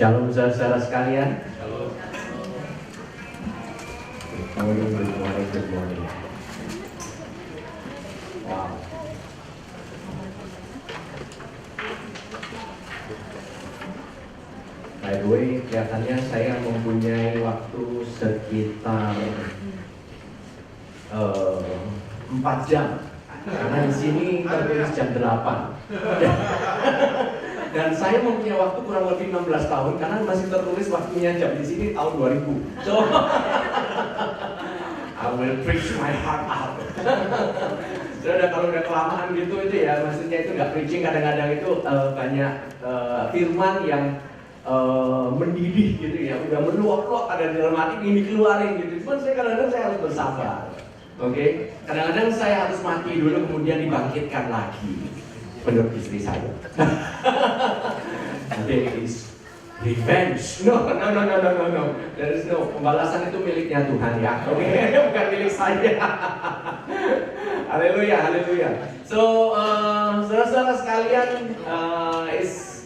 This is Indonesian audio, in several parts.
Shalom saudara-saudara sekalian. Good morning. Wow. By the way, kelihatannya saya mempunyai waktu sekitar 4 jam. Karena di sini tertulis jam 8. Dan saya mempunyai waktu kurang lebih 16 tahun karena masih tertulis waktunya jam di sini tahun 2000. So I will preach my heart out. Kalau udah kelamaan gitu itu ya, maksudnya itu nggak preaching, kadang-kadang itu banyak firman yang mendidih gitu ya, udah meluap-luap ada di dalam hati ini dikeluarin gitu. Cuman saya kadang-kadang saya harus bersabar. Oke? Kadang-kadang saya harus mati dulu kemudian dibangkitkan lagi. Menurut istri saya. There is revenge. No. There is no. Pembalasan itu miliknya Tuhan ya. Oke, bukan milik saya. Haleluya. So, saudara-saudara sekalian,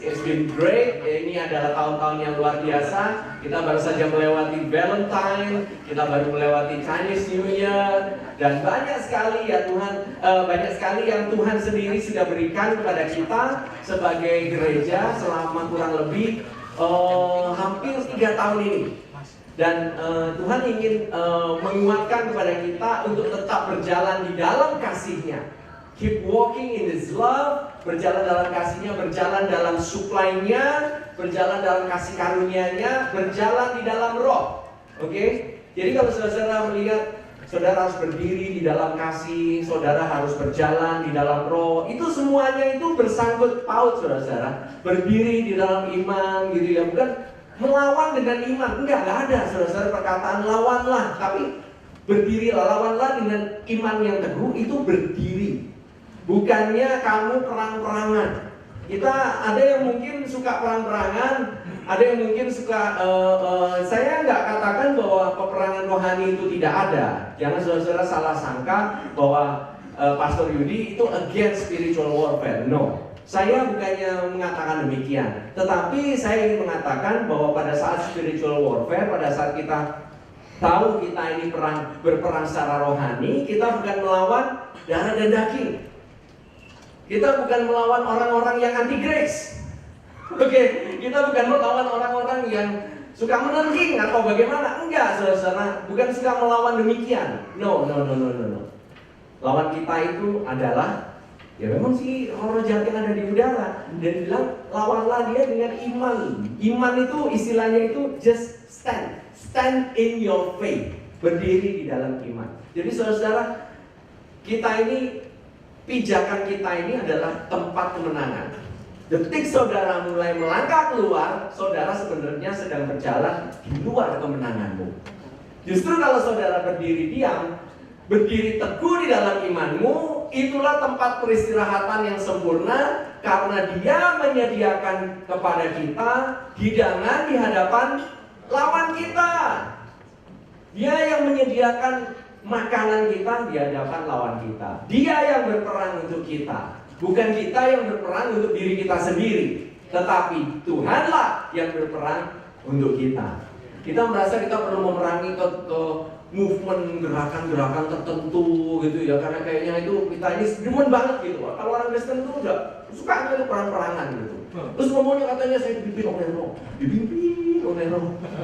it's been great. Ini adalah tahun-tahun yang luar biasa. Kita baru saja melewati Valentine, kita baru melewati Chinese New Year, dan banyak sekali ya Tuhan, banyak sekali yang Tuhan sendiri sudah berikan kepada kita sebagai gereja selama kurang lebih hampir 3 tahun ini. Dan Tuhan ingin menguatkan kepada kita untuk tetap berjalan di dalam kasih-Nya. Keep walking in His love, berjalan dalam kasih-Nya, berjalan dalam supply-Nya, berjalan dalam kasih karunia-Nya, berjalan di dalam roh. Oke? Jadi kalau saudara melihat saudara harus berdiri di dalam kasih, saudara harus berjalan di dalam roh, itu semuanya itu bersangkut paut saudara-saudara. Berdiri di dalam iman gitu ya, bukan melawan dengan iman. Enggak ada saudara-saudara perkataan lawanlah, tapi berdirilah, lawanlah dengan iman yang teguh, itu berdiri. Bukannya kamu perang-perangan. Kita ada yang mungkin suka perang-perangan, ada yang mungkin suka saya nggak katakan bahwa peperangan rohani itu tidak ada. Jangan saudara-saudara salah sangka bahwa Pastor Yudi itu against spiritual warfare. No, saya bukannya mengatakan demikian. Tetapi saya ingin mengatakan bahwa pada saat spiritual warfare, pada saat kita tahu kita ini berperang secara rohani, kita bukan melawan darah dan daging. Kita bukan melawan orang-orang yang anti grace. Oke, kita bukan melawan orang-orang yang suka menengking atau bagaimana. Enggak, saudara-saudara, bukan suka melawan demikian. No. Lawan kita itu adalah, ya memang sih roh jahat yang ada di udara. Dan bilang, lawanlah dia dengan iman. Iman itu istilahnya itu just stand. Stand in your faith. Berdiri di dalam iman. Jadi saudara-saudara, kita ini, pijakan kita ini adalah tempat kemenangan. Detik saudara mulai melangkah keluar, saudara sebenarnya sedang berjalan di luar kemenanganmu. Justru kalau saudara berdiri diam, berdiri teguh di dalam imanmu, itulah tempat peristirahatan yang sempurna, karena Dia menyediakan kepada kita hidangan di hadapan lawan kita. Dia yang menyediakan makanan kita di hadapan lawan kita. Dia yang berperang untuk kita, bukan kita yang berperang untuk diri kita sendiri, tetapi Tuhanlah yang berperang untuk kita. Kita merasa kita perlu memerangi ke movement, gerakan-gerakan tertentu gitu ya, karena kayaknya itu kita ini demen banget gitu. Kalau orang Kristen itu udah suka itu perang-perangan gitu. Terus ngomongnya katanya saya dipimpin oleh roh,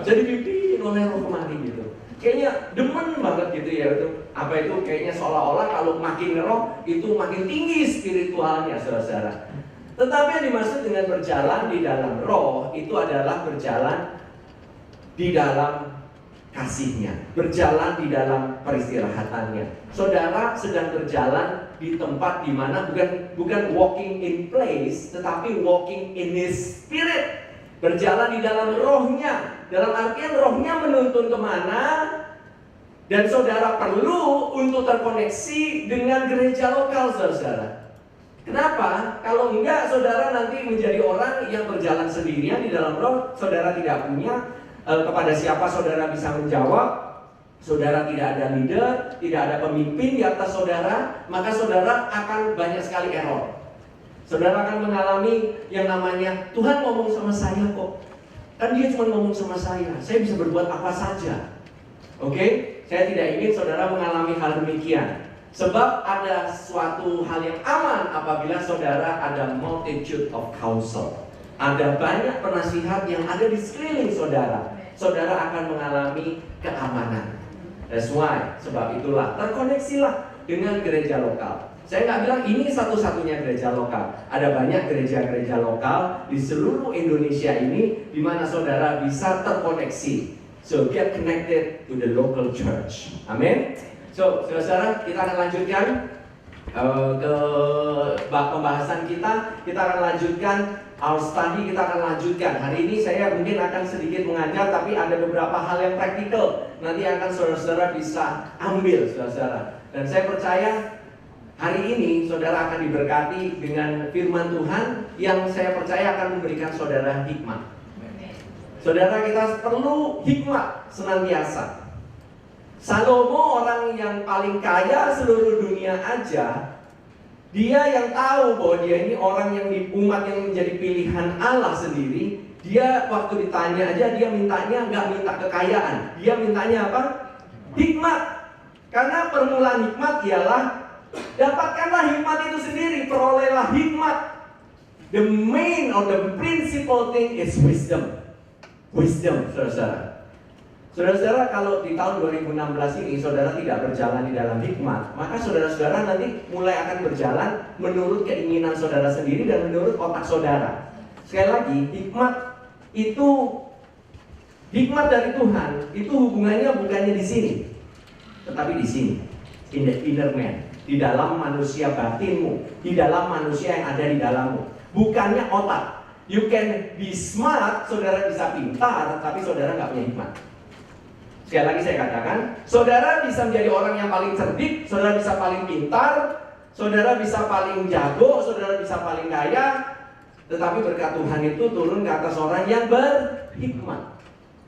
jadi dipimpin oleh roh kemari gitu. Kayaknya demen banget gitu ya itu. Apa itu kayaknya seolah-olah kalau makin roh itu makin tinggi spiritualnya saudara-saudara. Tetapi yang dimaksud dengan berjalan di dalam roh itu adalah berjalan di dalam kasih-Nya, berjalan di dalam peristirahatannya. Saudara sedang berjalan di tempat di mana bukan walking in place, tetapi walking in His Spirit. Berjalan di dalam rohnya. Dalam artian rohnya menuntun kemana, dan saudara perlu untuk terkoneksi dengan gereja lokal saudara. Kenapa? Kalau enggak, saudara nanti menjadi orang yang berjalan sendirian di dalam roh. Saudara tidak punya kepada siapa saudara bisa menjawab. Saudara tidak ada leader, tidak ada pemimpin di atas saudara, maka saudara akan banyak sekali error. Saudara akan mengalami yang namanya Tuhan ngomong sama saya kok, Kan dia cuma ngomong sama saya bisa berbuat apa saja. Oke? Saya tidak ingin saudara mengalami hal demikian. Sebab ada suatu hal yang aman apabila saudara ada multitude of counsel. Ada banyak penasihat yang ada di sekeliling saudara. Saudara akan mengalami keamanan. That's why, sebab itulah terkoneksilah dengan gereja lokal. Saya nggak bilang ini satu-satunya gereja lokal. Ada banyak gereja-gereja lokal di seluruh Indonesia ini di mana saudara bisa terkoneksi. So get connected to the local church. Amin. So, saudara, kita akan lanjutkan ke pembahasan kita. Kita akan lanjutkan our study. Kita akan lanjutkan. Hari ini saya mungkin akan sedikit mengajar, tapi ada beberapa hal yang praktikal. Nanti akan saudara-saudara bisa ambil, saudara-saudara. Dan saya percaya hari ini saudara akan diberkati dengan firman Tuhan yang saya percaya akan memberikan saudara hikmat. Saudara, kita perlu hikmat senantiasa. Salomo, orang yang paling kaya seluruh dunia aja, dia yang tahu bahwa dia ini orang yang di umat yang menjadi pilihan Allah sendiri. Dia waktu ditanya aja, dia mintanya nggak minta kekayaan, dia mintanya apa? Hikmat. Karena permulaan hikmat ialah dapatkanlah hikmat itu sendiri, perolehlah hikmat. The main or the principal thing is wisdom. Wisdom, saudara-saudara. Saudara-saudara, kalau di tahun 2016 ini saudara tidak berjalan di dalam hikmat, maka saudara-saudara nanti mulai akan berjalan menurut keinginan saudara sendiri dan menurut otak saudara. Sekali lagi, hikmat itu, hikmat dari Tuhan itu hubungannya bukannya di sini, tetapi di sini, in the inner man, di dalam manusia batinmu, di dalam manusia yang ada di dalammu, bukannya otak. You can be smart, saudara bisa pintar, tapi saudara nggak punya hikmat. Sekali lagi saya katakan, saudara bisa menjadi orang yang paling cerdik, saudara bisa paling pintar, saudara bisa paling jago, saudara bisa paling kaya, tetapi berkat Tuhan itu turun ke atas orang yang berhikmat.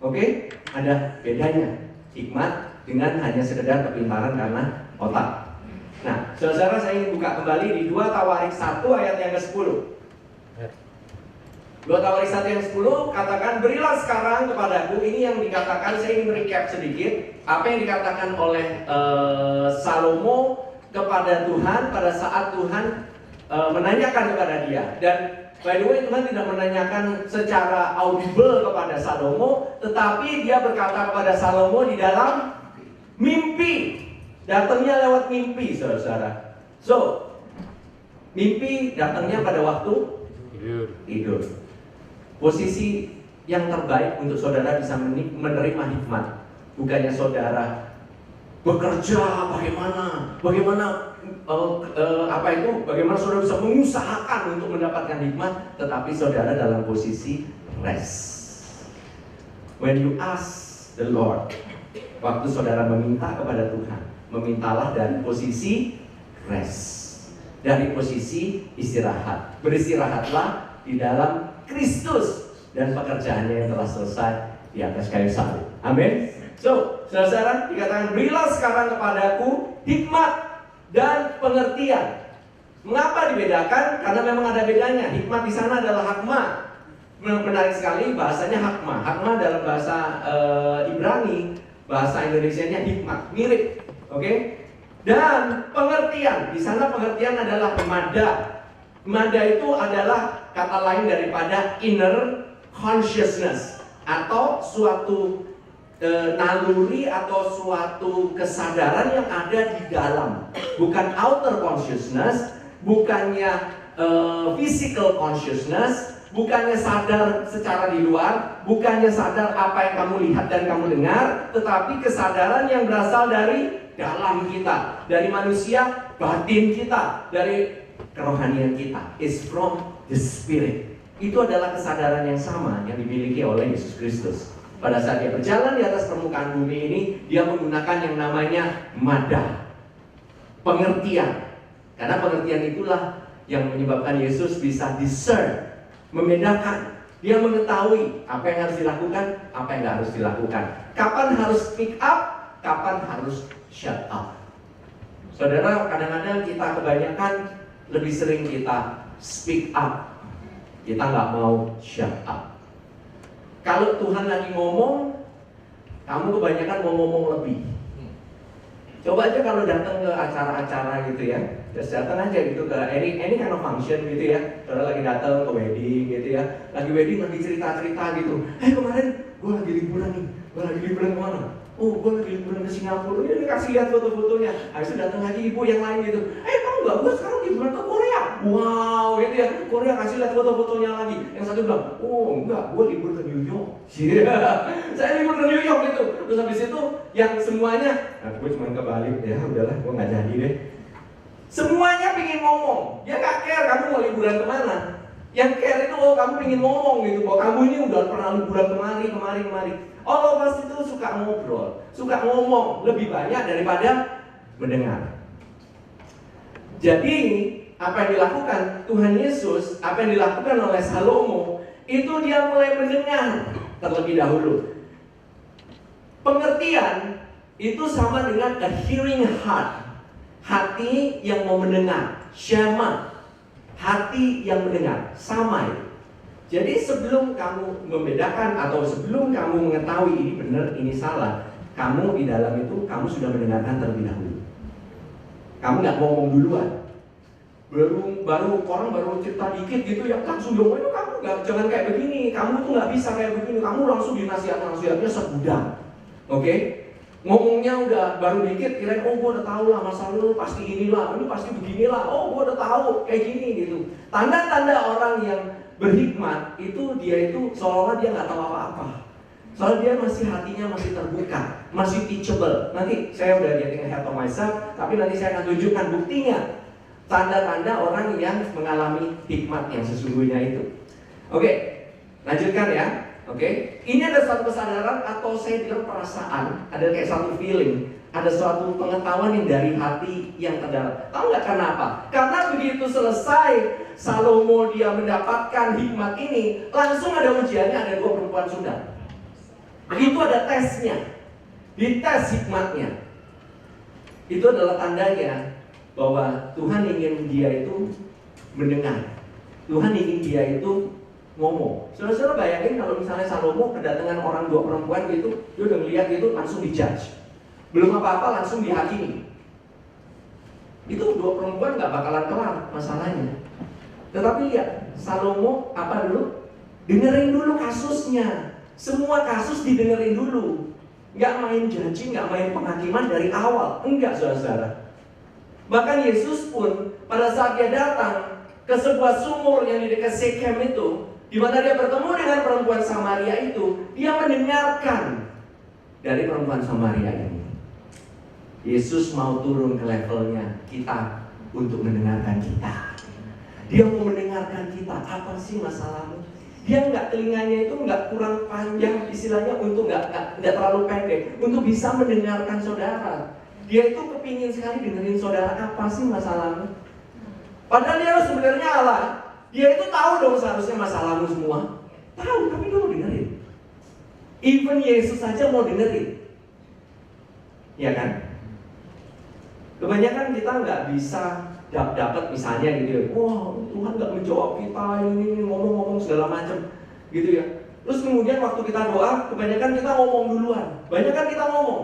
Oke? Ada bedanya hikmat dengan hanya sekedar kepintaran karena otak. Nah, saudara, saya ingin buka kembali di 2 Tawarik 1 ayat yang ke-10. 2 Tawarik 1 yang 10 katakan, berilah sekarang kepadaku. Ini yang dikatakan, saya ingin recap sedikit apa yang dikatakan oleh Salomo kepada Tuhan pada saat Tuhan menanyakan kepada dia. Dan by the way, Tuhan tidak menanyakan secara audible kepada Salomo, tetapi dia berkata kepada Salomo di dalam mimpi. Datangnya lewat mimpi, saudara-saudara. So, mimpi datangnya pada waktu tidur. Posisi yang terbaik untuk saudara bisa menerima hikmat, bukannya saudara bekerja bagaimana saudara bisa mengusahakan untuk mendapatkan hikmat, tetapi saudara dalam posisi rest. When you ask the Lord, waktu saudara meminta kepada Tuhan, memintalah dari posisi rest, dari posisi istirahat. Beristirahatlah di dalam Kristus dan pekerjaannya yang telah selesai di atas kayu salib. Amin. So, saudara-saudara, dikatakan berilah sekarang kepadaku hikmat dan pengertian. Mengapa dibedakan? Karena memang ada bedanya. Hikmat di sana adalah hakma. Menarik sekali bahasanya hakma. Hakma dalam bahasa Ibrani, bahasa Indonesianya hikmat, mirip. Oke? Dan pengertian, di sana pengertian adalah mada. Mada itu adalah kata lain daripada inner consciousness, atau suatu naluri atau suatu kesadaran yang ada di dalam, bukan outer consciousness, bukannya physical consciousness, bukannya sadar secara di luar, bukannya sadar apa yang kamu lihat dan kamu dengar, tetapi kesadaran yang berasal dari dalam kita, dari manusia batin kita, dari kerohanian kita, is from the spirit. Itu adalah kesadaran yang sama yang dimiliki oleh Yesus Kristus. Pada saat dia berjalan di atas permukaan bumi ini, dia menggunakan yang namanya mada, pengertian. Karena pengertian itulah yang menyebabkan Yesus bisa discern, membedakan. Dia mengetahui apa yang harus dilakukan, apa yang tidak harus dilakukan. Kapan harus speak up, kapan harus shut up. Saudara, kadang-kadang kita kebanyakan lebih sering kita speak up, kita nggak mau shut up. Kalau Tuhan lagi ngomong, kamu kebanyakan mau ngomong lebih. Coba aja kalau datang ke acara-acara gitu ya, just datang aja gitu ke any kind of function gitu ya. Kalau lagi datang ke wedding gitu ya, lagi wedding lagi cerita-cerita gitu. Kemarin gue lagi liburan nih, gue lagi liburan kemana? Oh, gue lagi liburan ke Singapura. Ini kasih lihat foto-fotonya. Habis itu datang lagi ibu yang lain gitu. Tahu nggak? Gue sekarang liburan ke Korea. Wow, gitu ya. Korea kasih lihat foto-fotonya lagi. Yang satu bilang, oh enggak, gue libur ke New York. Saya libur ke New York gitu. Terus habis itu yang semuanya, gue cuma ke Bali ya. Udahlah, gue nggak jadi deh. Semuanya pengen ngomong. Dia nggak care kamu mau liburan kemana. Yang care itu, oh kamu pengen ngomong gitu. Bahwa kamu ini udah pernah liburan kemari. All of us itu suka ngobrol, suka ngomong lebih banyak daripada mendengar. Jadi apa yang dilakukan Tuhan Yesus, apa yang dilakukan oleh Salomo, itu dia mulai mendengar terlebih dahulu. Pengertian itu sama dengan a hearing heart, hati yang mau mendengar. Shema, hati yang mendengar, sama itu. Jadi sebelum kamu membedakan atau sebelum kamu mengetahui ini benar, ini salah, kamu di dalam itu kamu sudah mendengarkan terlebih dahulu. Kamu nggak ngomong duluan. Baru orang baru cerita dikit gitu ya langsung bilang, oh, kamu nggak, jangan kayak begini, kamu tuh nggak bisa kayak begini, kamu langsung dinasihatnya segudang. Oke? Ngomongnya udah baru dikit, kirain oh gue udah tahu lah masa lalu pasti inilah, ini pasti beginilah, oh gue udah tahu kayak gini gitu. Tanda-tanda orang yang berhikmat itu dia itu seolah-olah dia nggak tahu apa-apa. Soalnya dia masih hatinya masih terbuka, masih teachable. Nanti saya udah getting ahead of myself, tapi nanti saya akan tunjukkan buktinya. Tanda-tanda orang yang mengalami hikmat yang sesungguhnya itu. Oke, lanjutkan ya. Oke, ini ada suatu kesadaran atau saya bilang perasaan, ada kayak satu feeling, ada suatu pengetahuan yang dari hati yang terdalam. Tahu nggak kenapa? Karena begitu selesai Salomo dia mendapatkan hikmat ini, langsung ada ujiannya, ada 2 perempuan Sunda. Itu ada tesnya, dites hikmatnya. Itu adalah tandanya bahwa Tuhan ingin dia itu mendengar, Tuhan ingin dia itu ngomong. Saudara-saudara bayangin kalau misalnya Salomo kedatangan orang 2 perempuan gitu, dia udah ngeliat gitu langsung dijudge. Belum apa-apa langsung dihakimi. Itu 2 perempuan gak bakalan kelar masalahnya. Tetapi lihat, Salomo apa dulu? Dengerin dulu kasusnya. Semua kasus didengerin dulu. Gak main judging, gak main penghakiman dari awal. Enggak, saudara-saudara. Bahkan Yesus pun pada saat dia datang ke sebuah sumur yang di dekat Shechem itu, di mana dia bertemu dengan perempuan Samaria itu, dia mendengarkan dari perempuan Samaria ini. Yesus mau turun ke levelnya kita untuk mendengarkan kita. Dia mau mendengarkan kita, apa sih masalahmu? Dia telinganya itu kurang panjang, istilahnya untuk nggak terlalu pendek, untuk bisa mendengarkan saudara. Dia itu kepingin sekali dengerin saudara, apa sih masalahmu? Padahal dia sebenarnya Allah. Dia itu tahu dong seharusnya masalahmu semua. Tahu, tapi dia mau dengerin. Even Yesus saja mau dengerin. Ya kan? Kebanyakan kita nggak bisa dapat misalnya gitu ya. Wah, Tuhan nggak menjawab kita, ini ngomong-ngomong segala macam gitu ya. Terus kemudian waktu kita doa, kebanyakan kita ngomong duluan. Banyakan kita ngomong.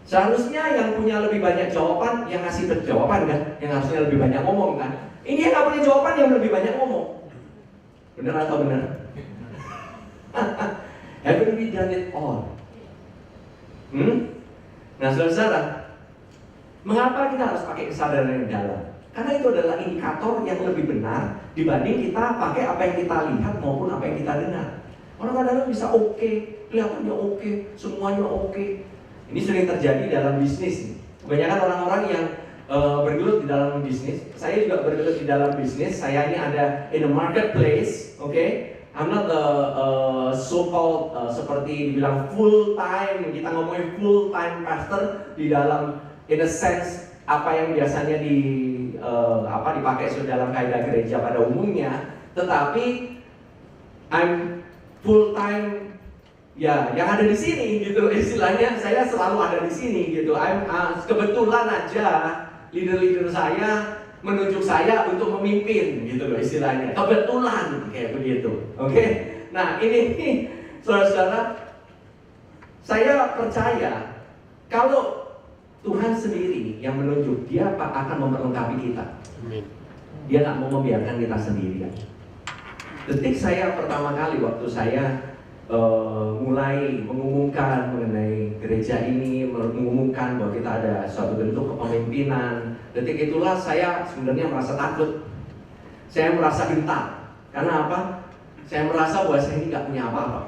Seharusnya yang punya lebih banyak jawaban, yang ngasih jawaban kan, yang harusnya lebih banyak ngomong kan. Ini yang nggak punya jawaban, yang lebih banyak ngomong. Benar atau benar? Haven't we done it all? Nah, saudara, mengapa kita harus pakai kesadaran yang dalam? Karena itu adalah indikator yang lebih benar dibanding kita pakai apa yang kita lihat maupun apa yang kita dengar. Orang kadang-kadang bisa oke, kelihatannya oke, semuanya oke. Ini sering terjadi dalam bisnis. Kebanyakan orang-orang yang bergelut di dalam bisnis. Saya juga bergelut di dalam bisnis. Saya ini ada in the marketplace, oke? I'm not the so-called seperti dibilang full time. Kita ngomongin full time pastor di dalam, in a sense, apa yang biasanya dipakai dalam kaidah gereja pada umumnya. Tetapi I'm full time. Ya, yang ada di sini gitu istilahnya, saya selalu ada di sini gitu. Kebetulan aja leader-leader saya menunjuk saya untuk memimpin gitu loh istilahnya. Kebetulan kayak begitu. Oke? Nah ini saudara-saudara, saya percaya kalau Tuhan sendiri yang menunjuk, Dia akan memperlengkapi kita. Amin. Dia nggak mau membiarkan kita sendirian. Detik saya pertama kali waktu saya mulai mengumumkan mengenai gereja ini, mengumumkan bahwa kita ada suatu bentuk kepemimpinan, detik itulah saya sebenarnya merasa takut. Saya merasa gentar. Karena apa? Saya merasa bahwa saya ini nggak punya apa-apa.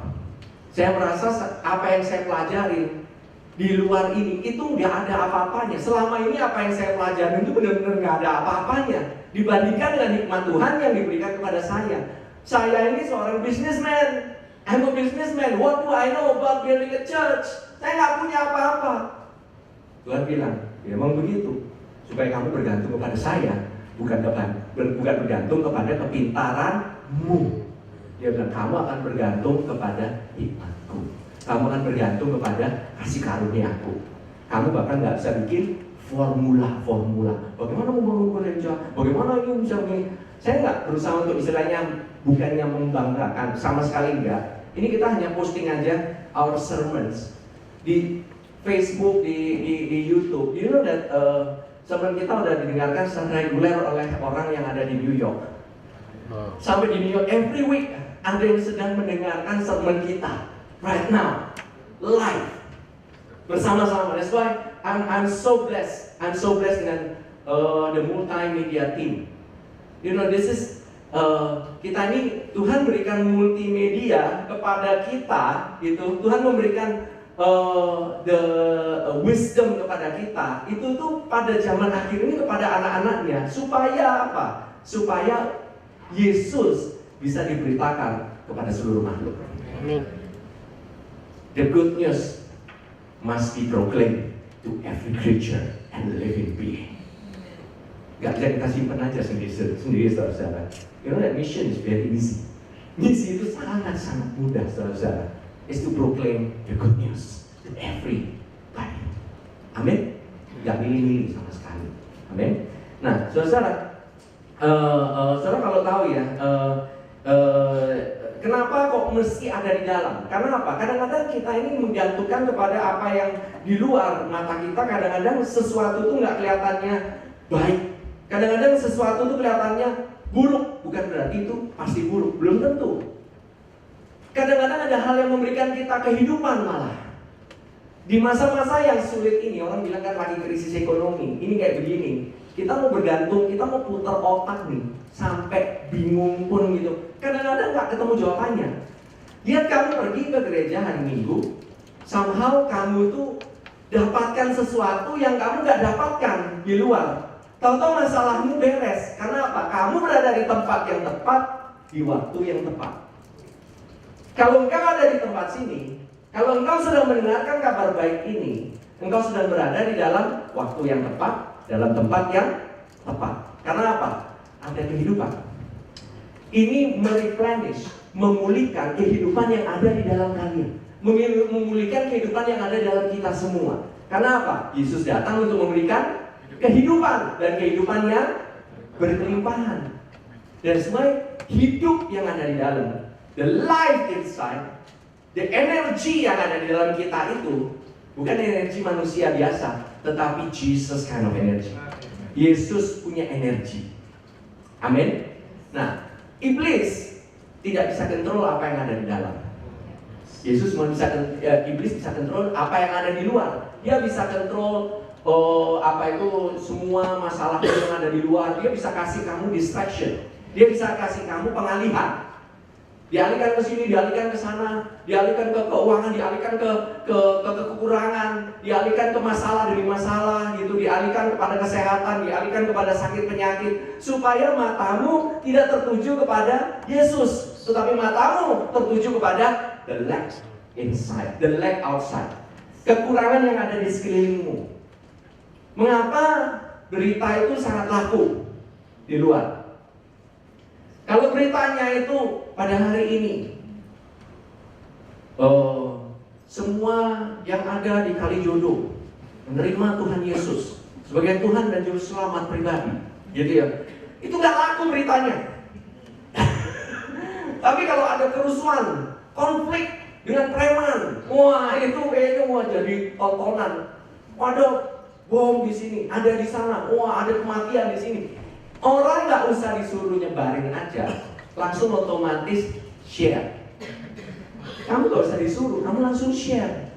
Saya merasa apa yang saya pelajari di luar ini itu nggak ada apa-apanya. Selama ini apa yang saya pelajari itu benar-benar nggak ada apa-apanya dibandingkan dengan hikmat Tuhan yang diberikan kepada saya. Saya ini seorang businessman. I'm a businessman. What do I know about building a church? Saya nggak punya apa-apa. Tuhan bilang, ya memang begitu. Supaya kamu bergantung kepada saya, bukan bergantung kepada kepintaranmu. Dia bilang, kamu akan bergantung kepada hikmatku. Kamu akan bergantung kepada kasih karunia-Ku. Kamu bahkan nggak bisa bikin formula. Bagaimana membangun gereja? Bagaimana ini bisa begini? Saya nggak berusaha untuk istilahnya bukannya membanggakan, sama sekali enggak. Ini kita hanya posting aja our sermons di Facebook, di YouTube. You know that sermon kita udah didengarkan secara reguler oleh orang yang ada di New York. Sampai di New York every week ada yang sedang mendengarkan sermon kita right now, live, bersama-sama. That's why I'm so blessed. I'm so blessed dengan the multimedia team. You know, this is kita ini Tuhan berikan multimedia kepada kita, gitu. Tuhan memberikan the wisdom kepada kita. Itu tuh pada zaman akhir ini kepada anak-anaknya supaya apa? Supaya Yesus bisa diberitakan kepada seluruh makhluk. Amin. The good news must be proclaimed to every creature and living being. Gak bisa kita simpan aja sendiri saudara-saudara. You know that mission is very easy. Misi itu sangat-sangat mudah saudara-saudara. Is to proclaim the good news to everybody. Amin. Gak milih-milih sama sekali. Amin. Nah saudara-saudara, saudara kalau tahu ya, kenapa kok mesti ada di dalam? Karena apa? Kadang-kadang kita ini menggantungkan kepada apa yang di luar mata kita. Kadang-kadang sesuatu itu nggak kelihatannya baik. Kadang-kadang sesuatu itu kelihatannya buruk. Bukan berarti itu pasti buruk. Belum tentu. Kadang-kadang ada hal yang memberikan kita kehidupan malah. Di masa-masa yang sulit ini, orang bilang kan lagi krisis ekonomi. Ini kayak begini. Kita mau bergantung, kita mau putar otak nih. Sampai bingung pun gitu. Kadang-kadang nggak ketemu jawabannya. Lihat kamu pergi ke gereja hari Minggu, somehow kamu tuh dapatkan sesuatu yang kamu nggak dapatkan di luar. Tahu-tahu masalahmu beres. Karena apa? Kamu berada di tempat yang tepat, di waktu yang tepat. Kalau engkau ada di tempat sini, kalau engkau sedang mendengarkan kabar baik ini, engkau sedang berada di dalam waktu yang tepat, dalam tempat yang tepat. Karena apa? Ada kehidupan. Ini mereplenish, memulihkan kehidupan yang ada di dalam kalian, memulihkan kehidupan yang ada dalam kita semua. Karena apa? Yesus datang untuk memberikan kehidupan dan kehidupan yang berkelimpahan. Dan semua hidup yang ada di dalam, the life inside, the energy yang ada di dalam kita itu bukan energi manusia biasa, tetapi Jesus kind of energy. Yesus punya energi. Amin. Nah, iblis tidak bisa kontrol apa yang ada di dalam. Yesus iblis bisa kontrol apa yang ada di luar. Dia bisa kontrol apa itu semua masalah yang ada di luar. Dia bisa kasih kamu distraction. Dia bisa kasih kamu pengalihan. Dialihkan ke sini, dialihkan ke sana, dialihkan ke keuangan, dialihkan ke kekurangan, dialihkan ke masalah demi masalah gitu, dialihkan kepada kesehatan, dialihkan kepada sakit penyakit, supaya matamu tidak tertuju kepada Yesus, tetapi matamu tertuju kepada the lack inside, the lack outside. Kekurangan yang ada di sekelilingmu. Mengapa berita itu sangat laku di luar? Kalau beritanya itu pada hari ini, semua yang ada di Kalijodo menerima Tuhan Yesus sebagai Tuhan dan Juru Selamat pribadi, gitu ya. Itu nggak laku beritanya. Tapi kalau ada kerusuhan, konflik dengan preman, wah itu kayaknya jadi tontonan. Ada bom di sini, ada di sana, wah ada kematian di sini. Orang nggak usah disuruh nyebarin aja, langsung otomatis share. Kamu nggak usah disuruh, kamu langsung share.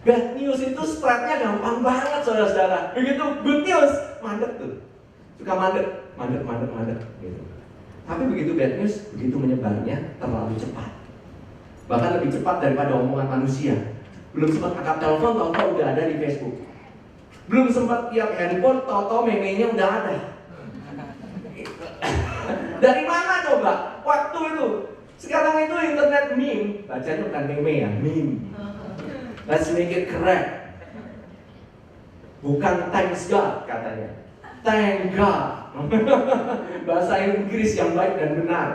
Bad news itu spreadnya gampang banget, saudara-saudara. Begitu good news, mandek tuh. Suka mandek gitu. Tapi begitu bad news, begitu menyebarnya terlalu cepat. Bahkan lebih cepat daripada omongan manusia. Belum sempat angkat telepon, tahu-tahu udah ada di Facebook. Belum sempat lihat handphone, tahu-tahu meme-nya udah ada. Dari mana coba? Waktu itu. Sekarang itu internet meme, bacanya bukan meme ya, meme. Let's make it correct. Bukan thanks God katanya. Thank God. Bahasa Inggris yang baik dan benar.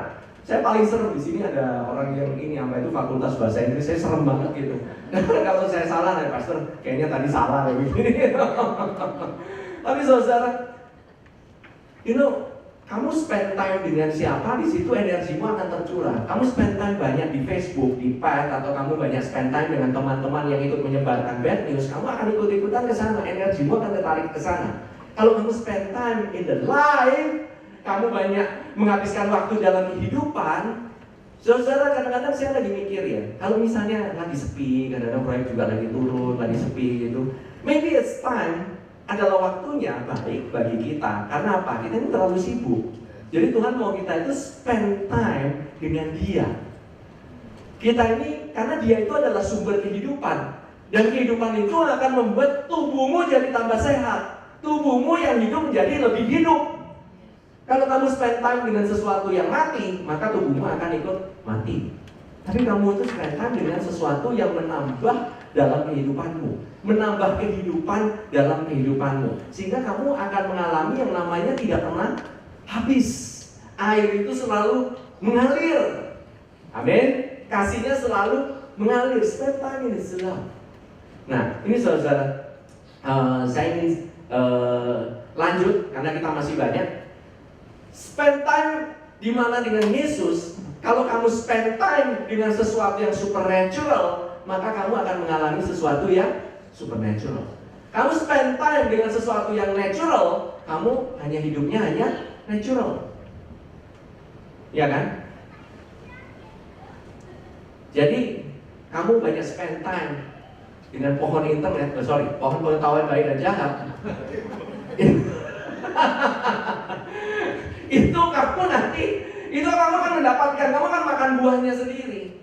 Saya paling serem di sini ada orang yang ini apa itu fakultas bahasa Inggris, saya serem banget gitu. Kalau saya salah nih pastor, kayaknya tadi salah kayak begini. Tapi saudara, kamu spend time dengan siapa, di situ energimu akan tercurah. Kamu spend time banyak di Facebook, di pet, atau kamu banyak spend time dengan teman-teman yang ikut menyebarkan bad news, kamu akan ikut-ikutan ke sana, energimu akan tertarik ke sana. Kalau kamu spend time in the life, kamu banyak menghabiskan waktu dalam kehidupan. Saudara, kadang-kadang saya lagi mikir ya, kalau misalnya lagi sepi, kadang-kadang proyek juga lagi turun, lagi sepi gitu, maybe it's time adalah waktunya baik bagi kita. Karena apa? Kita ini terlalu sibuk. Jadi Tuhan mau kita itu spend time dengan Dia. Kita ini, karena Dia itu adalah sumber kehidupan. Dan kehidupan itu akan membuat tubuhmu jadi tambah sehat. Tubuhmu yang hidup menjadi lebih hidup. Kalau kamu spend time dengan sesuatu yang mati, maka tubuhmu akan ikut mati. Tapi kamu itu spend time dengan sesuatu yang menambah dalam kehidupanmu, menambah kehidupan dalam kehidupanmu, sehingga kamu akan mengalami yang namanya tidak pernah habis. Air itu selalu mengalir. Amin. Kasihnya selalu mengalir. Spend time in His love. Nah, ini saudara, saya ingin lanjut karena kita masih banyak. Spend time di mana dengan Yesus. Kalau kamu spend time dengan sesuatu yang supernatural, maka kamu akan mengalami sesuatu yang supernatural. Kamu spend time dengan sesuatu yang natural, kamu hanya hidupnya hanya natural. Ya kan? Jadi kamu banyak spend time dengan pohon internet, pohon pengetahuan baik dan jahat. Itu kamu nanti, itu kamu akan mendapatkan, kamu akan makan buahnya sendiri.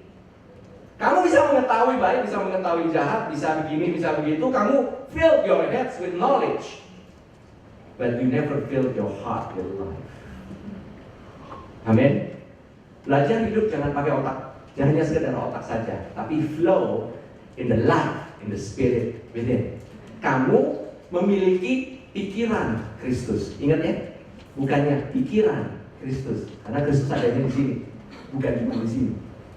Kamu bisa mengetahui baik, bisa mengetahui jahat, bisa begini, bisa begitu. Kamu fill your heads with knowledge, but you never fill your heart with life. Amin. Belajar hidup jangan pakai otak, jangan hanya sekedar otak saja, tapi flow in the life, in the spirit within. Kamu memiliki pikiran Kristus. Ingat ya, bukannya pikiran Kristus, karena Kristus adanya di sini, bukan cuma di sini.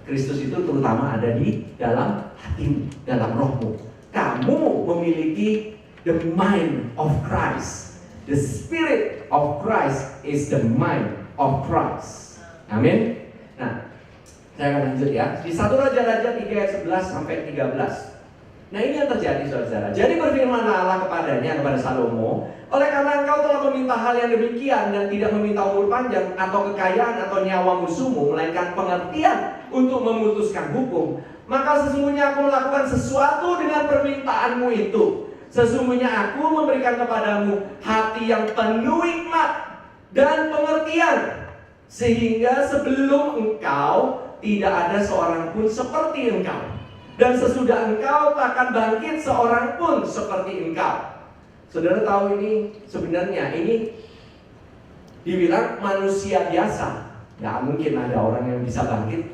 Kristus itu terutama ada di dalam hatimu, dalam rohmu. Kamu memiliki the mind of Christ. The spirit of Christ is the mind of Christ. Amin. Nah, saya akan lanjut ya. Di 1 Raja-Raja 3 ayat 11 sampai 13. Nah, ini yang terjadi saudara. Jadi berfirmanlah Allah kepadanya, kepada Salomo, oleh karena engkau telah meminta hal yang demikian dan tidak meminta umur panjang atau kekayaan atau nyawa musuhmu, melainkan pengertian untuk memutuskan hukum, maka sesungguhnya aku melakukan sesuatu dengan permintaanmu itu. Sesungguhnya aku memberikan kepadamu hati yang penuh hikmat dan pengertian, sehingga sebelum engkau tidak ada seorang pun seperti engkau, dan sesudah engkau takkan bangkit seorang pun seperti engkau. Saudara tahu ini sebenarnya ini dibilang manusia biasa. Gak mungkin ada orang yang bisa bangkit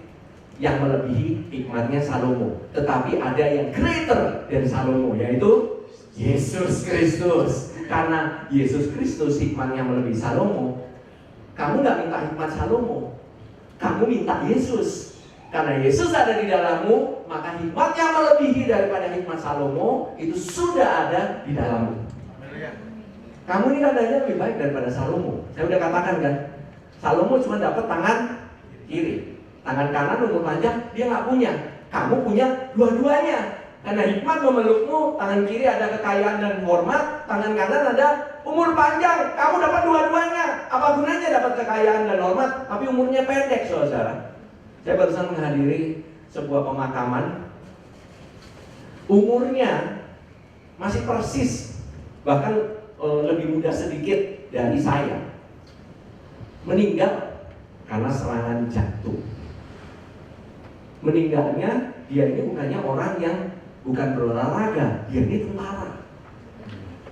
yang melebihi hikmatnya Salomo. Tetapi ada yang greater dari Salomo, yaitu Yesus Kristus. Karena Yesus Kristus hikmatnya melebihi Salomo, kamu gak minta hikmat Salomo, kamu minta Yesus. Karena Yesus ada di dalammu, maka hikmatnya melebihi daripada hikmat Salomo itu sudah ada di dalammu. Kamu ini keadaannya lebih baik daripada Salomo. Saya udah katakan kan, Salomo cuma dapat tangan kiri. Tangan kanan umur panjang, dia nggak punya. Kamu punya dua-duanya. Karena hikmat memelukmu, tangan kiri ada kekayaan dan hormat, tangan kanan ada umur panjang. Kamu dapat dua-duanya. Apa gunanya dapat kekayaan dan hormat, tapi umurnya pendek, saudara? Saya barusan menghadiri sebuah pemakaman. Umurnya masih persis, bahkan lebih muda sedikit dari saya. Meninggal karena serangan jantung. Meninggalnya, dia ini bukannya orang yang bukan berolahraga, dia ini tentara.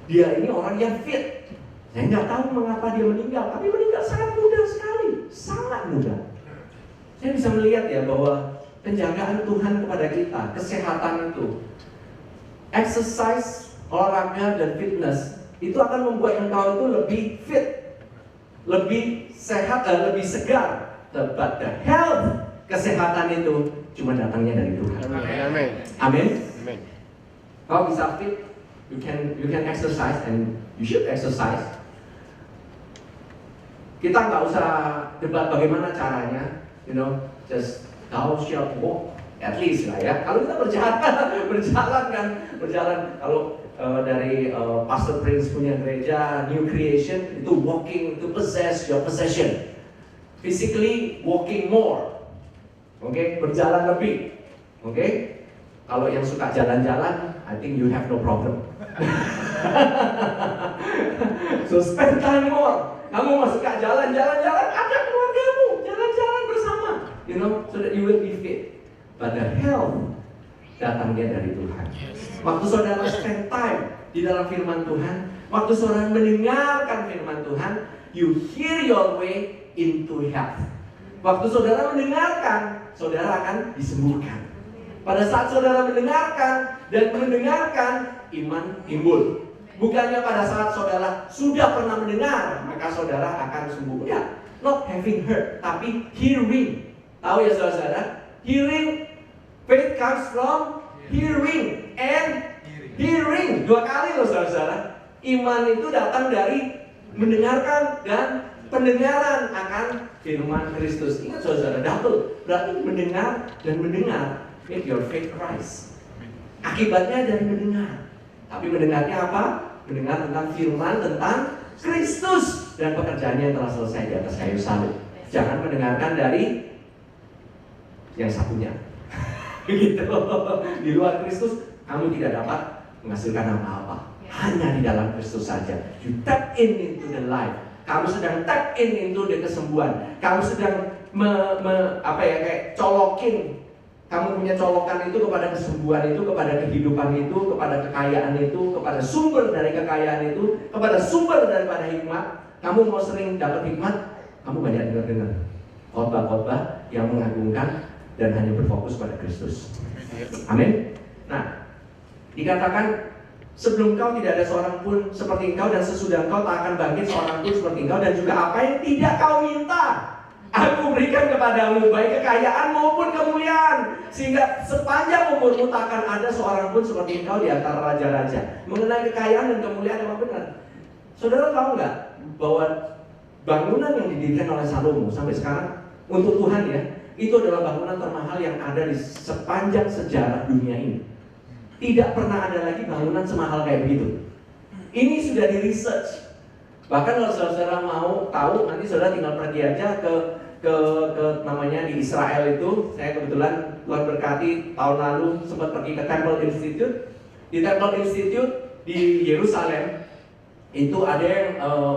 Dia ini orang yang fit. Saya nggak tahu mengapa dia meninggal, tapi meninggal sangat muda sekali, sangat muda. Saya bisa melihat ya bahwa penjagaan Tuhan kepada kita, kesehatan itu, exercise, olahraga dan fitness itu akan membuat engkau itu lebih fit, lebih sehat, lebih segar. But the health, kesehatan itu cuma datangnya dari Tuhan. Amin. Amin. Amin. Kau bisa fit, you can exercise and you should exercise. Kita nggak usah debat bagaimana caranya, just thou shalt walk, at least lah ya. Kalau kita berjalan. Kalau dari Pastor Prince punya gereja New Creation itu walking to possess your possession, physically walking more, berjalan lebih, Kalau yang suka jalan-jalan, I think you have no problem. So spend time more. Kamu mau suka jalan-jalan, ajak keluargamu jalan-jalan bersama, so that you will be fit. But the health datangnya dari Tuhan. Waktu saudara spend time di dalam firman Tuhan, waktu saudara mendengarkan firman Tuhan, you hear your way into health. Waktu saudara mendengarkan, saudara akan disembuhkan. Pada saat saudara mendengarkan, iman timbul. Bukannya pada saat saudara sudah pernah mendengar, maka saudara akan sembuh. Ya, not having heard, tapi hearing. Tahu ya saudara? Hearing, faith comes from hearing and hearing. Dua kali loh saudara. Iman itu datang dari mendengarkan dan pendengaran akan firman Kristus. Ingat saudara, double. Berarti mendengar dan mendengar. Make your faith rise. Akibatnya dari mendengar. Tapi mendengarnya apa? Mendengar tentang firman, tentang Kristus dan pekerjaannya yang telah selesai di atas kayu salib. Jangan mendengarkan dari yang satunya. Gitu. Di luar Kristus kamu tidak dapat menghasilkan apa-apa. Hanya di dalam Kristus saja. You tap into the life. Kamu sedang tap into the kesembuhan. Kamu sedang kayak colokin. Kamu punya colokan itu kepada kesembuhan itu, kepada kehidupan itu, kepada kekayaan itu, kepada sumber dari kekayaan itu, kepada sumber daripada hikmat. Kamu mau sering dapat hikmat, kamu banyak dengar khotbah-khotbah yang mengagungkan dan hanya berfokus pada Kristus. Amin. Nah, dikatakan sebelum kau tidak ada seorang pun seperti engkau, dan sesudah engkau tak akan bangkit seorang pun seperti engkau, dan juga apa yang tidak kau minta aku berikan kepadamu, baik kekayaan maupun kemuliaan, sehingga sepanjang umurmu tak akan ada seorang pun seperti engkau di antara raja-raja. Mengenai kekayaan dan kemuliaan, apa benar? Saudara tahu nggak bahwa bangunan yang didirikan oleh Salomo sampai sekarang untuk Tuhan ya, itu adalah bangunan termahal yang ada di sepanjang sejarah dunia ini. Tidak pernah ada lagi bangunan semahal kayak begitu. Ini sudah di research. Bahkan kalau saudara mau tahu, nanti saudara tinggal pergi aja ke namanya di Israel itu. Saya kebetulan Tuhan berkati tahun lalu sempat pergi ke Temple Institute. Di Temple Institute di Yerusalem itu ada yang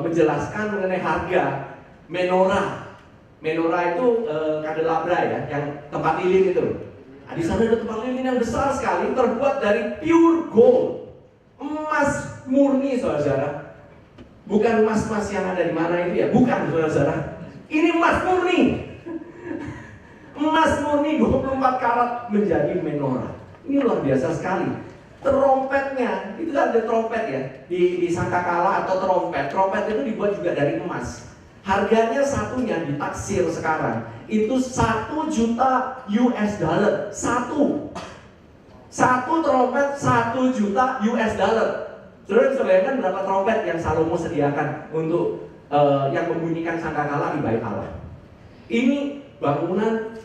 menjelaskan mengenai harga menorah. Menorah itu kandelabra ya, yang tempat lilin itu. Nah, di sana ada tempat lilin yang besar sekali, terbuat dari pure gold, emas murni, saudara. Bukan emas-emas yang ada di mana itu ya, bukan, saudara. Ini emas murni. Emas murni 24 karat menjadi menorah. Ini luar biasa sekali. Trompetnya, itu ada trompet ya di sangkakala atau trompet. Trompet itu dibuat juga dari emas. Harganya satunya ditaksir sekarang itu 1 juta US dollar. Satu trompet 1 juta US dollar. Saudara bisa bayangkan berapa trompet yang Salomo sediakan untuk yang membunyikan sangkakala di bait Allah. Ini bangunan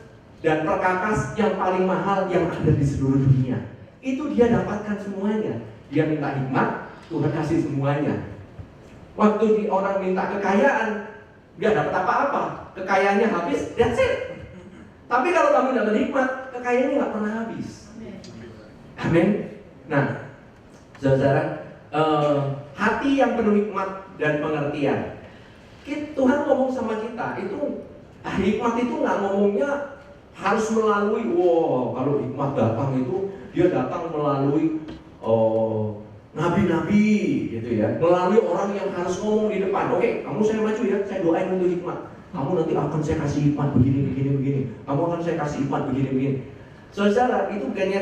dan perkakas yang paling mahal yang ada di seluruh dunia. Itu dia dapatkan semuanya. Dia minta hikmat, Tuhan kasih semuanya. Waktu orang minta kekayaan, nggak dapat apa-apa, kekayaannya habis, that's it. Tapi kalau kamu dapat hikmat, kekayaannya nggak pernah habis. Amin. Nah, saudara, hati yang penuh hikmat dan pengertian. Tuhan ngomong sama kita, itu hikmat itu nggak ngomongnya harus melalui, kalau hikmat datang itu dia datang melalui nabi-nabi gitu ya, melalui orang yang harus ngomong di depan. Oke, kamu saya maju ya, saya doain untuk hikmat. Kamu nanti akan saya kasih hikmat begini. Kamu akan saya kasih hikmat begini. Saudara, itu bukannya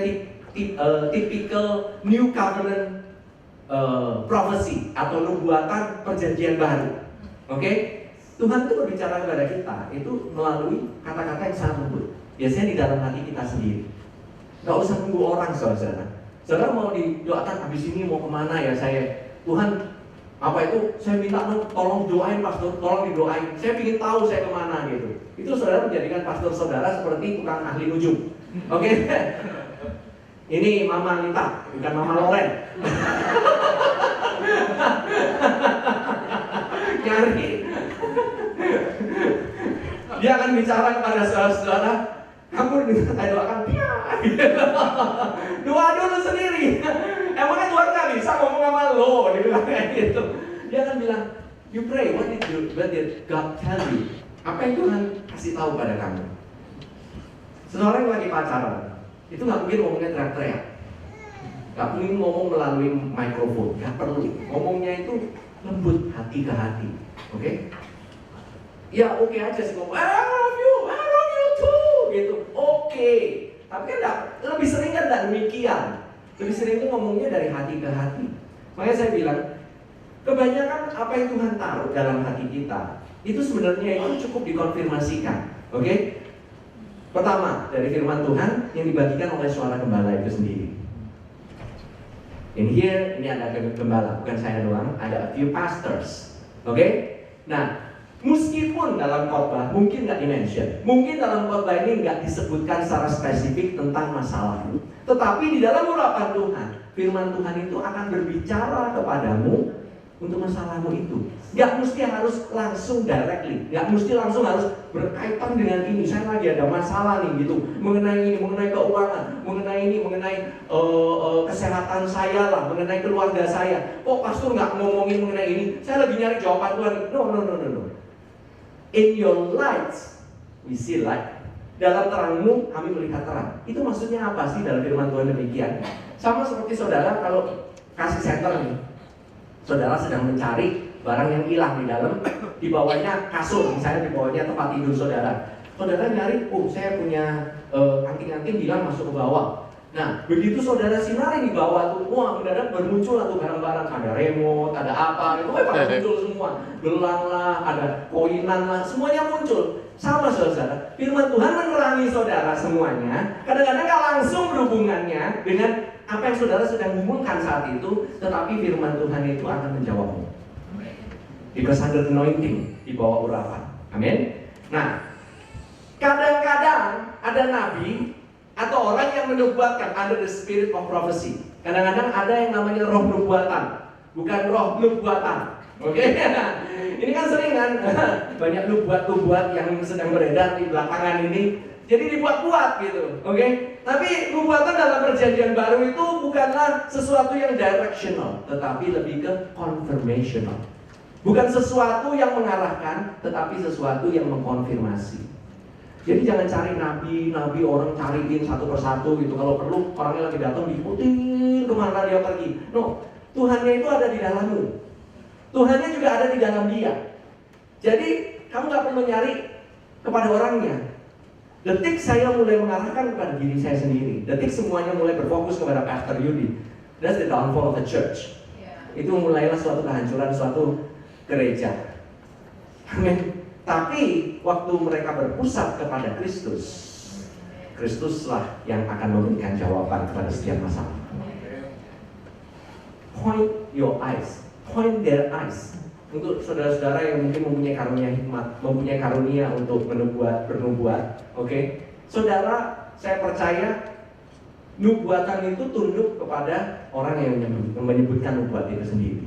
typical New Covenant prophecy atau nubuatan perjanjian baru. Oke? Tuhan itu berbicara kepada kita itu melalui kata-kata yang sangat lembut. Biasanya di dalam hati kita sendiri. Gak usah tunggu orang, saudara. Saudara mau didoakan, habis ini mau kemana ya saya? Tuhan, apa itu? Saya minta tolong doain pastor, tolong didoain. Saya ingin tahu saya kemana gitu. Itu saudara menjadikan pastor saudara seperti tukang ahli nujum. Oke? Ini Mama Nita, bukan Mama Loren. Nyari. Dia akan bicara kepada saudara-saudara, kamu minta saya doakan dia. Doa dulu sendiri. Emangnya Tuhan nggak bisa ngomong sama lo? Dia bilang kayak gitu. Dia akan bilang, you pray, what did God tell you? Apa yang Tuhan kasih tahu pada kamu? Seseorang yang lagi pacaran, itu nggak mungkin ngomongnya teriak-teriak. Nggak mungkin ngomong melalui mikrofon, nggak perlu. Ngomongnya itu lembut, hati ke hati. Oke? Ya oke aja sih ngomong, I love you too, gitu. Oke. Tapi kan lebih sering kan tidak demikian. Lebih sering itu ngomongnya dari hati ke hati. Makanya saya bilang, kebanyakan apa yang Tuhan taruh dalam hati kita, itu sebenarnya itu cukup dikonfirmasikan. Oke? Pertama, dari firman Tuhan yang dibagikan oleh suara gembala itu sendiri. In here, ini ada gembala, bukan saya doang, ada a few pastors. Oke? Nah, meskipun dalam khotbah mungkin nggak dimention, mungkin dalam khotbah ini nggak disebutkan secara spesifik tentang masalah, tetapi di dalam urapan Tuhan, firman Tuhan itu akan berbicara kepadamu untuk masalahmu itu. Nggak mesti harus langsung directly, nggak mesti langsung harus berkaitan dengan ini. Saya lagi ada masalah nih gitu, mengenai ini, mengenai keuangan, mengenai ini, mengenai kesehatan saya lah, mengenai keluarga saya. Kok pastor nggak ngomongin mengenai ini? Saya lagi nyari jawaban Tuhan. No. In your light, we see light. Dalam terangmu, kami melihat terang. Itu maksudnya apa sih dalam firman Tuhan demikian? Sama seperti saudara kalau kasih center nih. Saudara sedang mencari barang yang hilang di dalam, di bawahnya kasur, misalnya di bawahnya tempat tidur saudara. Saudara nyari, saya punya anting-anting hilang masuk ke bawah. Nah, begitu saudara sinari di bawah tuh, mendadak bermuncul tuh barang-barang, ada remote, ada apa, itu pada muncul semua, gelang lah, ada koinan lah, semuanya muncul. Sama saudara, firman Tuhan menerangi saudara semuanya. Kadang-kadang gak langsung berhubungannya dengan apa yang saudara sedang gumulkan saat itu, tetapi firman Tuhan itu akan menjawabmu. Because under anointing, di bawah urapan. Amin. Nah, kadang-kadang ada nabi atau orang yang menubuatkan under the spirit of prophecy. Kadang-kadang ada yang namanya roh nubuatan, bukan roh nubuatan. Oke? Ini kan sering kan banyak nubuat-nubuat yang sedang beredar di belakangan ini. Jadi dibuat-buat gitu. Oke? Tapi nubuatan dalam perjanjian baru itu bukanlah sesuatu yang directional, tetapi lebih ke confirmational. Bukan sesuatu yang mengarahkan, tetapi sesuatu yang mengkonfirmasi. Jadi jangan cari nabi orang cariin satu persatu gitu. Kalau perlu orangnya lagi datang diikutin kemana dia pergi. No, Tuhannya itu ada di dalammu. Tuhannya juga ada di dalam dia. Jadi kamu gak perlu nyari kepada orangnya. Detik saya mulai mengarahkan kepada diri saya sendiri. Detik semuanya mulai berfokus kepada Pastor Yudi. That's the downfall of the church. Itu mulailah suatu kehancuran suatu gereja. Amin. Tapi waktu mereka berpusat kepada Kristus, Kristuslah yang akan memberikan jawaban kepada setiap masalah. Point your eyes, point their eyes. Untuk saudara-saudara yang mungkin mempunyai karunia hikmat, mempunyai karunia untuk bernubuat, oke? Saudara, saya percaya nubuatan itu tunduk kepada orang yang menyebutkan nubuat itu sendiri.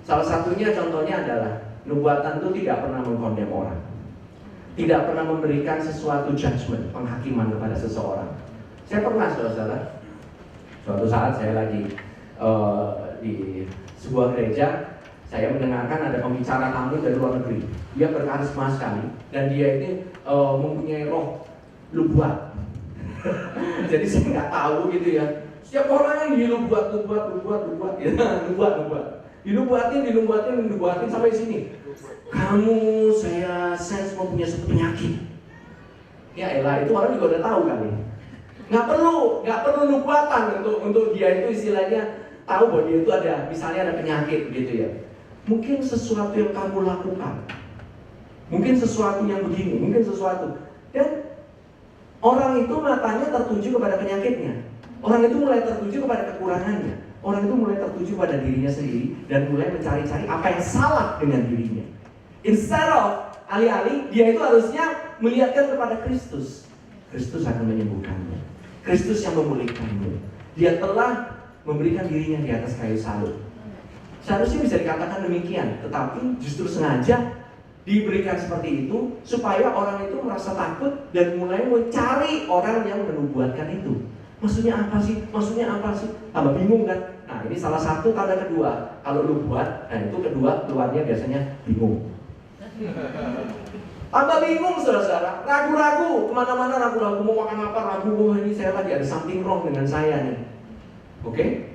Salah satunya contohnya adalah nubuatan itu tidak pernah mengkondem orang, tidak pernah memberikan sesuatu judgment, penghakiman kepada seseorang. Saya pernah, saudara, suatu saat saya lagi di sebuah gereja, saya mendengarkan ada pembicara tamu dari luar negeri. Dia berkarisma sekali dan dia ini mempunyai roh nubuat. Jadi saya nggak tahu gitu ya. Setiap orang yang nubuat, dinubuatin sampai sini. Kamu, saya sense mau punya satu penyakit. Ya elah, itu orang juga udah tahu kali. Nggak perlu nubuatan untuk dia itu istilahnya tahu bahwa dia itu ada, misalnya ada penyakit gitu ya. Mungkin sesuatu yang kamu lakukan, mungkin sesuatu yang begini, mungkin sesuatu. Dan orang itu matanya tertuju kepada penyakitnya. Orang itu mulai tertuju kepada kekurangannya. Orang itu mulai tertuju pada dirinya sendiri dan mulai mencari-cari apa yang salah dengan dirinya. Instead of alih-alih dia itu harusnya melihatkan kepada Kristus. Kristus akan menyembuhkannya. Kristus yang memulihkannya. Dia telah memberikan dirinya di atas kayu salib. Seharusnya bisa dikatakan demikian, tetapi justru sengaja diberikan seperti itu supaya orang itu merasa takut dan mulai mencari orang yang menubuatkan itu. Maksudnya apa sih? Tambah bingung kan? Nah, ini salah satu tanda kedua. Kalau lu buat, nah itu kedua keluarnya biasanya bingung. Tambah bingung, saudara-saudara. Ragu-ragu, kemana-mana ragu-ragu, mau makan apa, ragu. Wah, ini saya lagi ada something wrong dengan saya nih. Oke?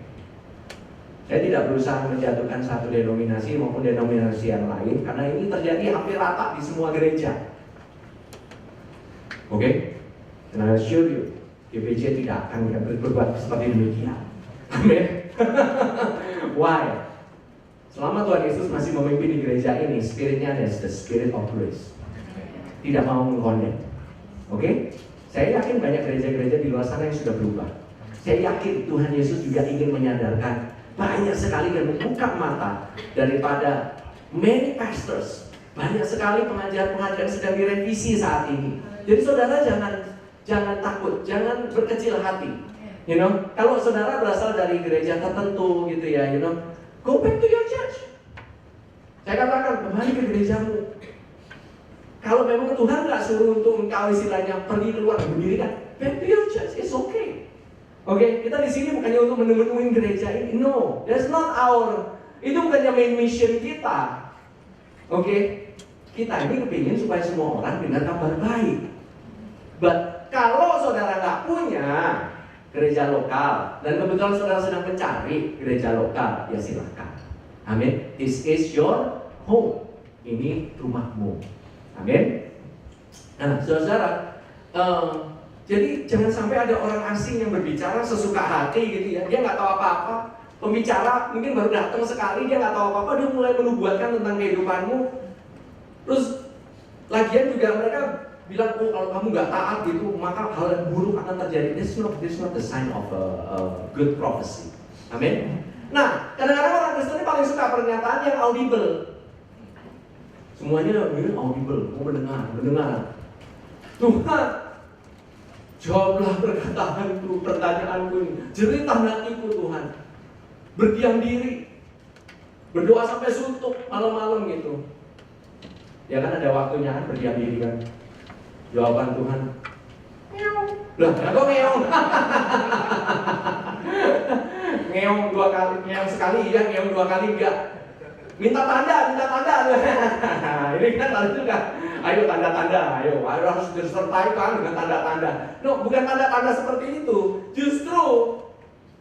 Saya tidak berusaha menjatuhkan satu denominasi maupun denominasi yang lain, karena ini terjadi hampir rata di semua gereja. Oke? And I assure you, GBJ tidak akan berbuat seperti demikian. Amin. Why? Selama Tuhan Yesus masih memimpin di gereja ini, spiritnya adalah the spirit of grace. Tidak mau mengkondem. Oke? Saya yakin banyak gereja-gereja di luar sana yang sudah berubah. Saya yakin Tuhan Yesus juga ingin menyadarkan banyak sekali dan membuka mata daripada many pastors. Banyak sekali pengajar-pengajar yang sedang direvisi saat ini. Jadi saudara jangan takut, jangan berkecil hati. You know, kalau saudara berasal dari gereja tertentu gitu ya, you know, go back to your church. Saya katakan kembali ke gerejamu. Kalau memang Tuhan nggak suruh untuk engkau istilahnya pergi keluar mendirikan, back to your church, it's okay. Oke, kita di sini bukannya untuk menemuin gereja ini. No, that's not itu bukannya main mission kita. Oke, kita ini kepingin supaya semua orang dengar kabar baik. But kalau saudara nggak punya gereja lokal dan kebetulan saudara sedang mencari gereja lokal, ya silakan. Amin. This is your home. Ini rumahmu. Amin. Nah, saudara, jadi jangan sampai ada orang asing yang berbicara sesuka hati gitu ya. Dia nggak tahu apa-apa. Pembicara mungkin baru datang sekali, dia nggak tahu apa-apa, dia mulai menubuatkan tentang kehidupanmu. Terus lagian juga mereka bilang, oh kalau kamu nggak taat gitu, maka hal yang buruk akan terjadi. This is not the sign of a good prophecy. Amin. Nah, kadang-kadang orang Kristen ini paling suka pernyataan yang audible. Semuanya audible, mau mendengar. Tuhan, jawablah pertanyaanku ini. Jeritah hatiku Tuhan. Berdiam diri. Berdoa sampai suntuk malam-malam gitu. Ya kan ada waktunya kan berdiam diri kan. Jawaban Tuhan, ngeong. Lah, kok ngeong? Ngeong 2 kali, ngeong sekali iya, ngeong 2 kali enggak. Minta tanda. Ini kan harus juga. Ayo tanda-tanda, ayo harus disertai kan dengan tanda-tanda. No, bukan tanda-tanda seperti itu. Justru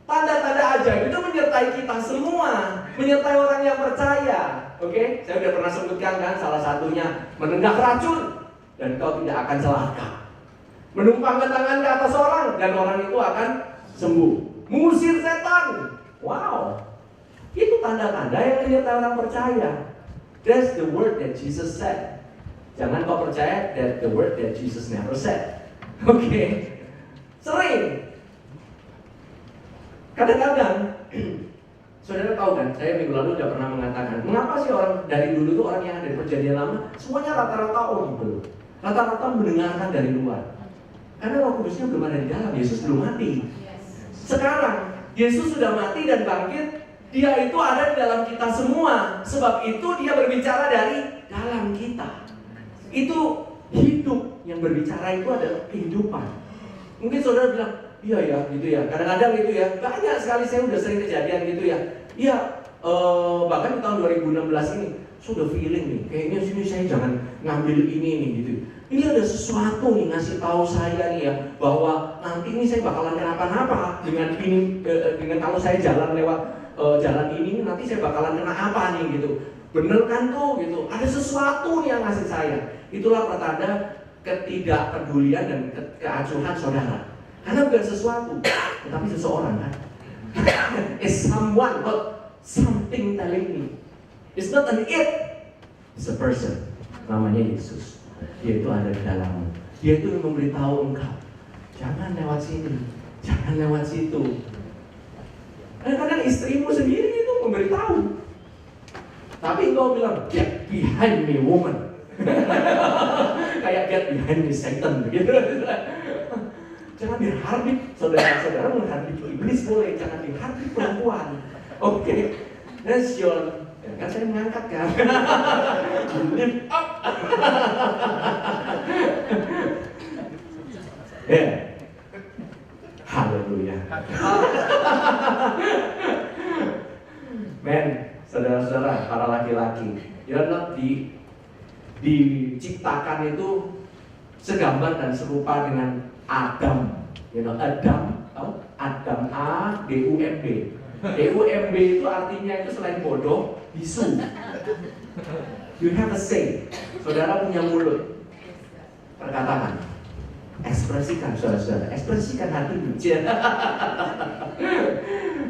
tanda-tanda ajaib itu menyertai kita semua, menyertai orang yang percaya. Oke, saya udah pernah sebutkan kan, salah satunya menenggak racun dan kau tidak akan celaka. Menumpangkan tangan ke atas orang dan orang itu akan sembuh. Mengusir setan. Wow. Itu tanda-tanda yang menyertai orang percaya. That's the word that Jesus said. Jangan kau percaya that the word that Jesus never said. Oke. Sering. Kadang-kadang saudara tahu kan, saya minggu lalu sudah pernah mengatakan, mengapa sih orang dari dulu tuh orang yang ada di perjanjian lama semuanya rata-rata audible. Rata-rata mendengarkan dari luar. Karena Roh Kudusnya belum ada di dalam, Yesus belum mati. Sekarang Yesus sudah mati dan bangkit, Dia itu ada di dalam kita semua. Sebab itu Dia berbicara dari dalam kita. Itu hidup, yang berbicara itu adalah kehidupan. Mungkin saudara bilang, iya ya, gitu ya. Kadang-kadang gitu ya, banyak sekali saya udah sering kejadian gitu ya. Iya, bahkan di tahun 2016 ini, sudah feeling nih, kayaknya sini saya jangan ngambil ini nih gitu. Ini ada sesuatu nih ngasih tahu saya nih ya, bahwa nanti ini saya bakalan kenapa-napa dengan ini, dengan kalau saya jalan lewat jalan ini nanti saya bakalan kena apa nih gitu. Bener kan tuh gitu. Ada sesuatu nih yang ngasih saya. Itulah pertanda ketidakpedulian dan keacuhan saudara. Karena bukan sesuatu, tetapi seseorang kan. It's someone, not something telling me. It's not an it, it's a person. Namanya Yesus. Dia itu ada di dalammu. Dia itu yang memberitahu engkau, jangan lewat sini, jangan lewat situ. Kadang-kadang istrimu sendiri itu memberitahu. Tapi engkau bilang, get behind me woman. Kayak get behind me Satan begitu. Jangan dihardik, saudara-saudara menghardik iblis boleh, jangan dihardik perempuan. Oke, that's your, ya kan saya mengangkat kan. Lift up. Ya, haleluya. Men, saudara-saudara, para laki-laki, you're not diciptakan itu segambar dan serupa dengan Adam. You know, Adam, Adam A-D-U-M-B. D-U-M-B itu artinya itu selain bodoh, bisu. You have a say. Saudara punya mulut. Perkataan. Ekspresikan, saudara-saudara. Ekspresikan hatimu.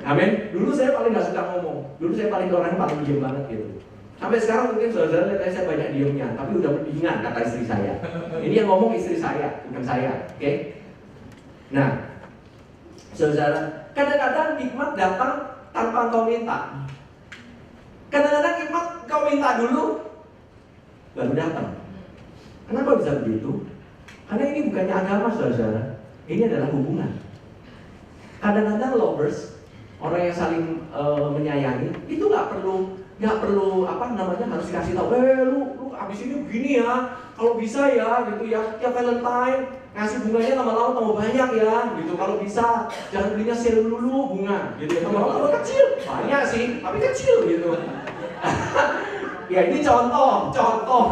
Amin. Dulu saya paling gak suka ngomong. Dulu saya paling orangnya paling diam banget gitu. Sampai sekarang mungkin saudara lihat saya banyak diamnya, tapi udah mendingan kata istri saya. Ini yang ngomong istri saya, bukan saya. Oke? Nah, saudara, kadang-kadang hikmat datang tanpa kau minta. Kadang-kadang hikmat kau minta dulu, baru datang. Kenapa bisa begitu? Karena ini bukannya agama, saudara. Ini adalah hubungan. Kadang-kadang lovers, orang yang saling menyayangi, itu nggak perlu apa namanya harus kasih tahu. Lu abis ini begini ya. Kalau bisa ya, gitu ya. Tiap Valentine ngasih bunganya lama-lama tambah banyak ya, gitu. Kalau bisa jangan belinya sale dulu bunga, gitu ya. Lama-lama kecil, banyak sih, tapi kecil gitu. Ya ini contoh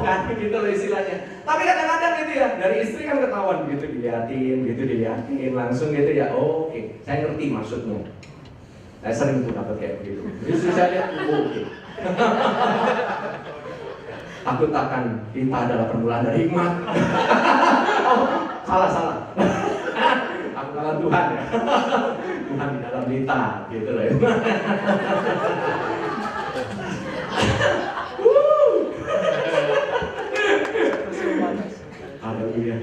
kan, gitu loh istilahnya. Tapi kadang-kadang gitu ya, dari istri kan ketahuan gitu diliatin, langsung gitu ya. Oh, oke, saya ngerti maksudnya. Saya sering tuh dapat kayak begitu. Justru saya lihat, oke. Takut akan kita adalah permulaan dari hikmat. Oh, salah. Aku kalah Tuhan ya. Tuhan di dalam kita, gitu loh ya. Haleluya.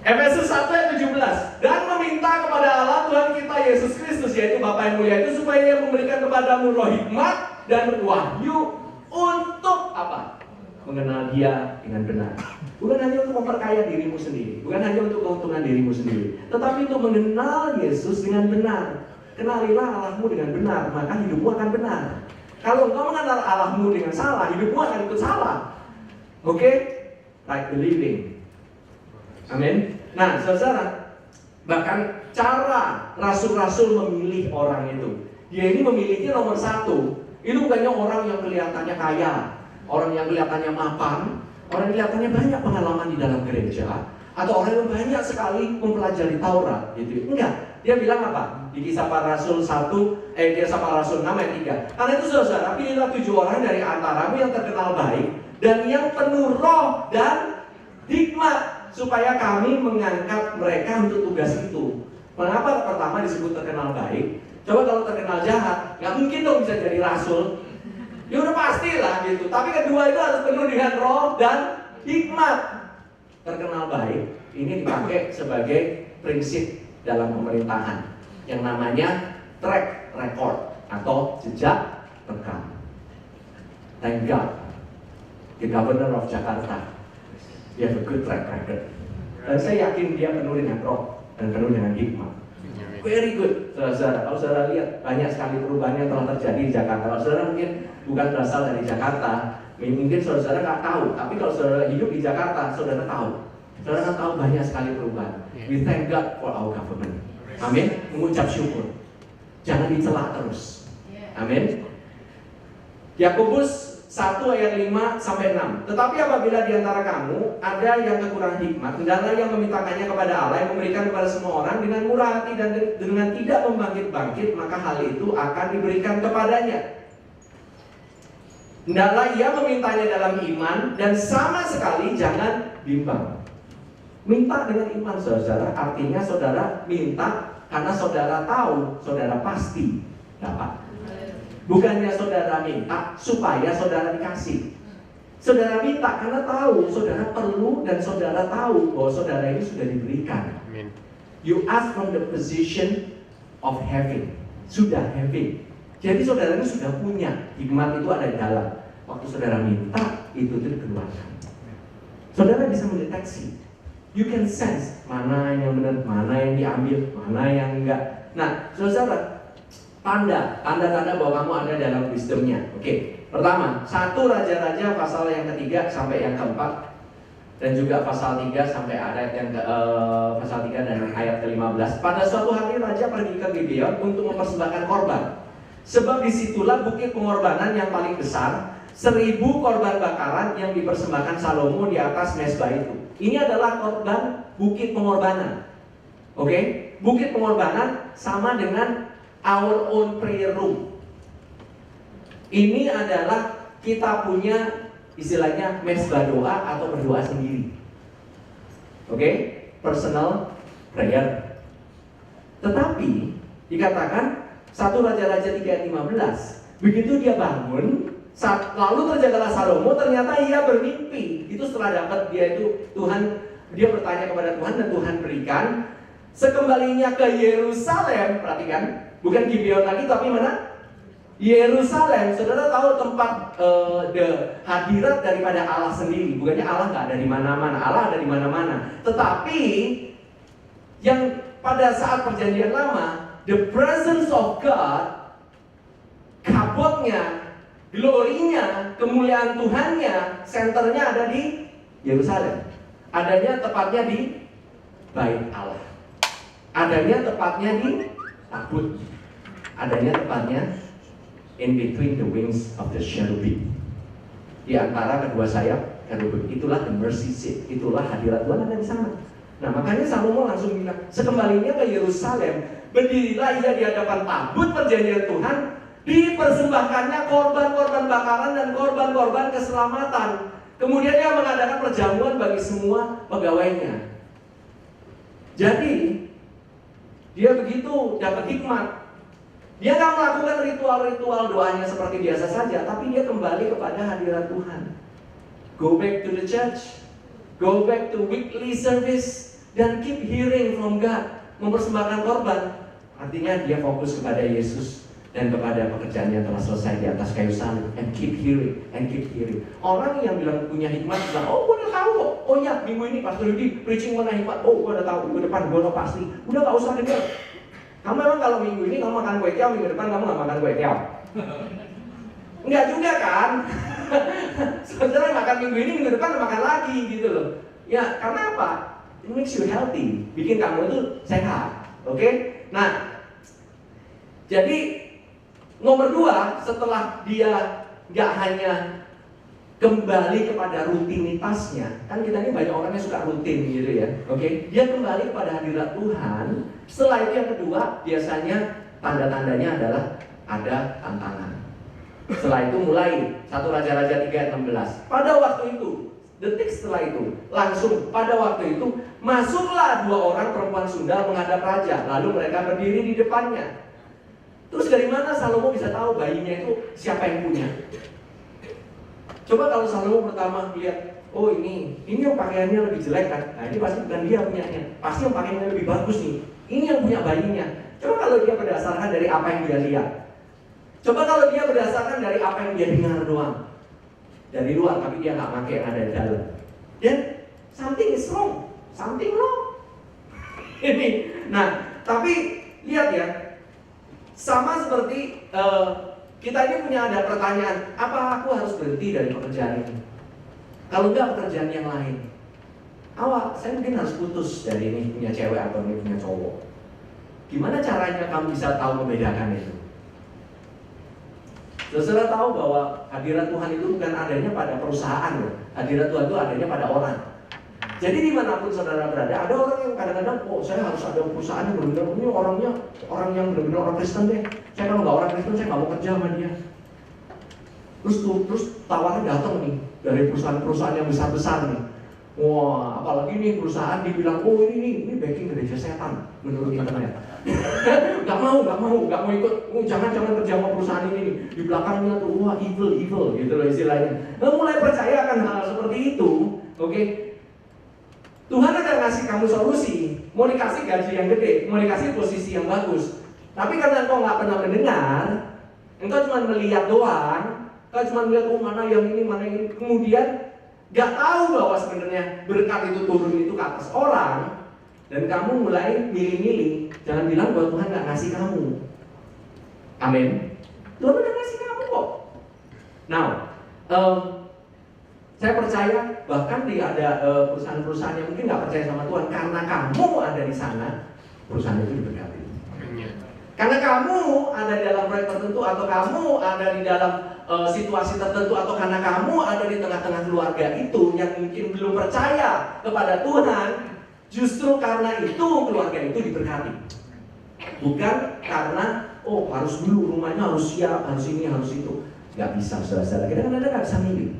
Efesus 1 ayat 17. Dan meminta kepada Allah Tuhan kita Yesus Kristus, yaitu Bapa yang mulia itu, supaya Ia memberikan kepadamu roh hikmat dan wahyu untuk apa? Mengenal Dia dengan benar. Bukan hanya untuk memperkaya dirimu sendiri, bukan hanya untuk keuntungan dirimu sendiri, tetapi untuk mengenal Yesus dengan benar. Kenalilah Allahmu dengan benar, maka hidupmu akan benar. Kalau engkau mengenal Allahmu dengan salah, hidupmu akan ikut salah. Oke? Right believing. Amin. Nah, saudara, bahkan cara rasul-rasul memilih orang itu, dia ini memilihnya nomor satu. Itu bukannya orang yang kelihatannya kaya, orang yang kelihatannya mapan, orang yang kelihatannya banyak pengalaman di dalam gereja, atau orang yang banyak sekali mempelajari Taurat, gitu. Enggak. Dia bilang apa? Di Kisah Para Rasul 1, Kisah Para Rasul 6 ayat 3. Karena itu saudara, pilihlah 7 orang dari antaramu yang terkenal baik dan yang penuh roh dan hikmat, supaya kami mengangkat mereka untuk tugas itu. Mengapa pertama disebut terkenal baik? Coba kalau terkenal jahat, nggak mungkin dong bisa jadi rasul. Ya udah pastilah gitu. Tapi kedua itu harus penuh dengan roh dan hikmat. Terkenal baik ini dipakai sebagai prinsip dalam pemerintahan yang namanya track record atau jejak rekam. Thank God, the Governor of Jakarta. Dia have a good track record. Dan saya yakin dia penuh dengan roh dan penuh dengan hikmah. Very good, saudara. Kalau saudara lihat banyak sekali perubahan yang telah terjadi di Jakarta. Kalau saudara mungkin bukan berasal dari Jakarta, mungkin saudara nggak tahu. Tapi kalau saudara hidup di Jakarta, saudara tahu. Saudara kan tahu banyak sekali perubahan. We thank God for our government. Amin. Mengucap syukur. Jangan dicela terus. Amin. Yakobus 1 ayat 5 sampai 6. Tetapi apabila di antara kamu ada yang kekurangan hikmat, hendaklah yang memintakannya kepada Allah yang memberikan kepada semua orang dengan murah hati dan dengan tidak membangkit-bangkit, maka hal itu akan diberikan kepadanya. Hendaklah ia memintanya dalam iman dan sama sekali jangan bimbang. Minta dengan iman, saudara, artinya saudara minta karena saudara tahu, saudara pasti dapat. Bukannya saudara minta supaya saudara dikasih. Saudara minta karena tahu saudara perlu dan saudara tahu bahwa saudara ini sudah diberikan. Amen. You ask from the position of having. Sudah having. Jadi saudara ini sudah punya. Hikmat itu ada di dalam. Waktu saudara minta, itu dikeluarkan. Saudara bisa mendeteksi. You can sense mana yang benar, mana yang diambil, mana yang enggak. Nah, saudara, tanda-tanda bahwa kamu ada dalam wisdomnya. Oke. Pertama, 1 Raja-Raja pasal yang ketiga sampai yang keempat, dan juga pasal 3 sampai ayat yang pasal 3 dan ayat ke-15. Pada suatu hari raja pergi ke Gibeon untuk mempersembahkan korban. Sebab disitulah bukit pengorbanan yang paling besar, 1000 korban bakaran yang dipersembahkan Salomo di atas mezbah itu. Ini adalah korban bukit pengorbanan. Oke? Bukit pengorbanan sama dengan our own prayer room. Ini adalah kita punya istilahnya mezbah doa atau berdoa sendiri. Oke? Personal prayer. Tetapi dikatakan 1 Raja-Raja 3 ayat 15, begitu dia bangun, lalu terjagalah Salomo, ternyata ia bermimpi. Itu setelah dapat dia bertanya kepada Tuhan dan Tuhan berikan. Sekembalinya ke Yerusalem, perhatikan, bukan Gibeon lagi tapi mana? Yerusalem. Saudara tahu tempat hadirat daripada Allah sendiri. Bukannya Allah nggak ada di mana-mana, Allah ada di mana-mana. Tetapi yang pada saat perjanjian lama, the presence of God, kabutnya, glorinya, kemuliaan Tuhannya, senternya ada di Yerusalem. Adanya tepatnya di Bait Allah. Adanya tepatnya di tabut. Adanya tepatnya in between the wings of the cherubim. Di antara kedua sayap cherubim. Itulah the mercy seat. Itulah hadirat Tuhan ada di sana. Nah, makanya Salomo langsung bilang, sekembalinya ke Yerusalem, berdirilah ia di hadapan tabut perjanjian Tuhan, dipersembahkannya korban-korban bakaran dan korban-korban keselamatan. Kemudian dia mengadakan perjamuan bagi semua pegawainya. Jadi dia begitu dapat hikmat. Dia nggak melakukan ritual-ritual doanya seperti biasa saja, tapi dia kembali kepada hadirat Tuhan. Go back to the church, go back to weekly service, dan keep hearing from God. Mempersembahkan korban, artinya dia fokus kepada Yesus dan kepada pekerjaan yang telah selesai di atas kayu salib. And keep hearing, and keep hearing. Orang yang bilang punya hikmat bilang, oh gue udah tahu kok. Oh ya, minggu ini Pastor Yudi preaching mengenai hikmat. Oh gue udah tahu, minggu depan gue udah pasti. Udah gak usah dengar. Kamu memang kalau minggu ini kamu makan kue tiaw, minggu depan kamu gak makan kue tiaw. Enggak juga kan? Saudara makan minggu ini, minggu depan makan lagi gitu loh. Ya, karena apa? It makes you healthy, bikin kamu itu sehat. Oke? Nah, jadi nomor 2, setelah dia gak hanya kembali kepada rutinitasnya, kan kita ini banyak orang yang suka rutin gitu ya, oke? Dia kembali kepada hadirat Tuhan. Setelah itu yang kedua, biasanya tanda-tandanya adalah ada tantangan. Setelah itu mulai 1 Raja-Raja 3 ayat 16. Pada waktu itu, detik setelah itu, langsung pada waktu itu masuklah 2 orang perempuan sundal menghadap raja. Lalu mereka berdiri di depannya. Terus dari mana Salomo bisa tahu bayinya itu siapa yang punya? Coba kalau Salomo pertama lihat, oh ini yang pakaiannya lebih jelek kan? Nah ini pasti bukan dia punyanya. Pasti yang pakaiannya lebih bagus nih. Ini yang punya bayinya. Coba kalau dia berdasarkan dari apa yang dia lihat. Coba kalau dia berdasarkan dari apa yang dia dengar doang. Dari luar, tapi dia nggak pakai yang ada di dalam. Dan something is wrong, something wrong. Ini, nah, tapi lihat ya, sama seperti kita ini punya ada pertanyaan, apa aku harus berhenti dari pekerjaan ini? Kalau enggak pekerjaan yang lain, saya mungkin harus putus dari ini punya cewek atau ini punya cowok. Gimana caranya kamu bisa tahu membedakan itu? Saudara tahu bahwa hadirat Tuhan itu bukan adanya pada perusahaan loh. Hadirat Tuhan itu adanya pada orang. Jadi dimanapun saudara berada, ada orang yang kadang-kadang, saya harus ada perusahaan yang benar-benar, ini orangnya orang yang benar-benar orang Kristen deh. Saya kalau nggak orang Kristen, saya nggak mau kerja sama dia. Terus tawaran datang nih dari perusahaan-perusahaan yang besar-besar nih. Wah, apalagi nih perusahaan dibilang, ini backing gereja setan menurut internet. Nggak mau ikut. Jangan kerja sama perusahaan ini nih. Di belakangnya tuh, wah evil gitu loh istilahnya. Mulai percaya akan hal seperti itu, oke? Tuhan akan ngasih kamu solusi, mau dikasih gaji yang gede, mau dikasih posisi yang bagus. Tapi karena engkau nggak pernah mendengar, engkau cuma melihat doang, engkau cuma melihat mana yang ini, kemudian nggak tahu bahwa sebenarnya berkat itu turun itu ke atas orang, dan kamu mulai milih-milih. Jangan bilang bahwa Tuhan nggak ngasih kamu. Amin. Tuhan udah ngasih kamu kok. Now, saya percaya bahkan ada perusahaan-perusahaan yang mungkin nggak percaya sama Tuhan, karena kamu ada di sana, perusahaan itu diberkati. Karena kamu ada di dalam proyek tertentu, atau kamu ada di dalam situasi tertentu, atau karena kamu ada di tengah-tengah keluarga itu yang mungkin belum percaya kepada Tuhan, justru karena itu keluarga itu diberkati. Bukan karena harus dulu rumahnya harus siap, harus ini, harus itu. Nggak bisa, saudara-saudara. Kadang-kadang nggak bisa milih.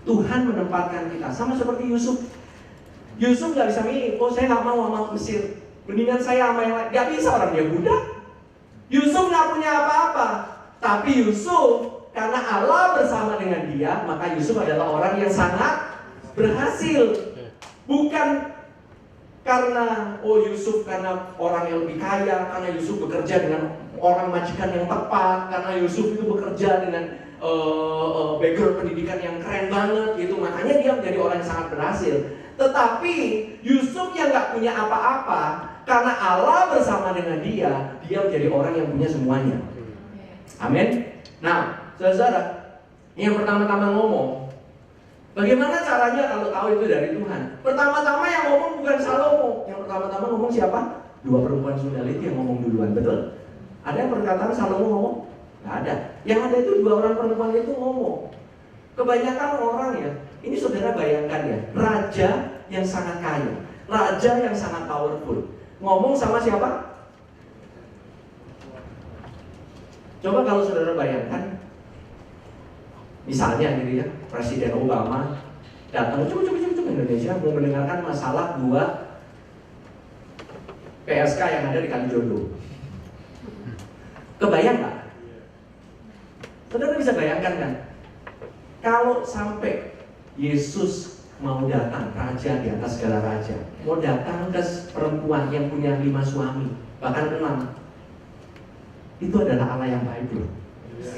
Tuhan menempatkan kita sama seperti Yusuf. Yusuf nggak bisa milih. Saya nggak mau sama Mesir. Mendingan saya sama yang lain. Nggak bisa, orang dia budak. Yusuf nggak punya apa-apa. Tapi Yusuf, karena Allah bersama dengan dia, maka Yusuf adalah orang yang sangat berhasil. Bukan karena Yusuf karena orang yang lebih kaya, karena Yusuf bekerja dengan orang majikan yang tepat, karena Yusuf itu bekerja dengan background pendidikan yang keren banget gitu, makanya dia menjadi orang yang sangat berhasil. Tetapi Yusuf yang nggak punya apa-apa, karena Allah bersama dengan dia menjadi orang yang punya semuanya. Amin. Nah, saudara, yang pertama-tama ngomong, bagaimana caranya kalau tahu itu dari Tuhan? Pertama-tama yang ngomong bukan Salomo. Yang pertama-tama ngomong siapa? Dua perempuan Sunamite yang ngomong duluan, betul? Ada yang perkataan Salomo ngomong? Nggak ada. Yang ada itu dua orang perempuan itu ngomong. Kebanyakan orang ya, ini saudara bayangkan ya, raja yang sangat kaya, raja yang sangat powerful, ngomong sama siapa? Coba kalau saudara bayangkan, misalnya gitu ya, Presiden Obama datang ke Indonesia mau mendengarkan masalah dua PSK yang ada di Kalijodo. Kebayang nggak? Saudara bisa bayangkan kan? Kalau sampai Yesus mau datang, raja di atas segala raja, mau datang ke perempuan yang punya 5 suami, bahkan 6, itu adalah Allah yang baik loh.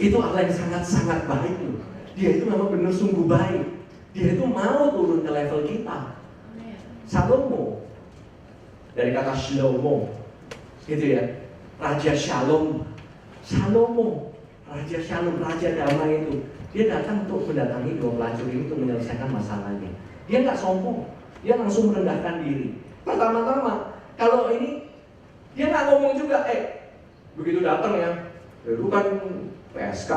Itu Allah yang sangat-sangat baik loh. Dia itu memang benar sungguh baik. Dia itu mau turun ke level kita. Salomo, dari kata Shlomo, gitu ya, Raja Shalom. Salomo, Raja Shalom, Raja damai itu. Dia datang untuk mendatangi dua pelacur ini untuk menyelesaikan masalahnya. Dia nggak sombong, dia langsung merendahkan diri. Pertama-tama, kalau ini dia nggak ngomong juga, begitu datang ya, lu kan PSK,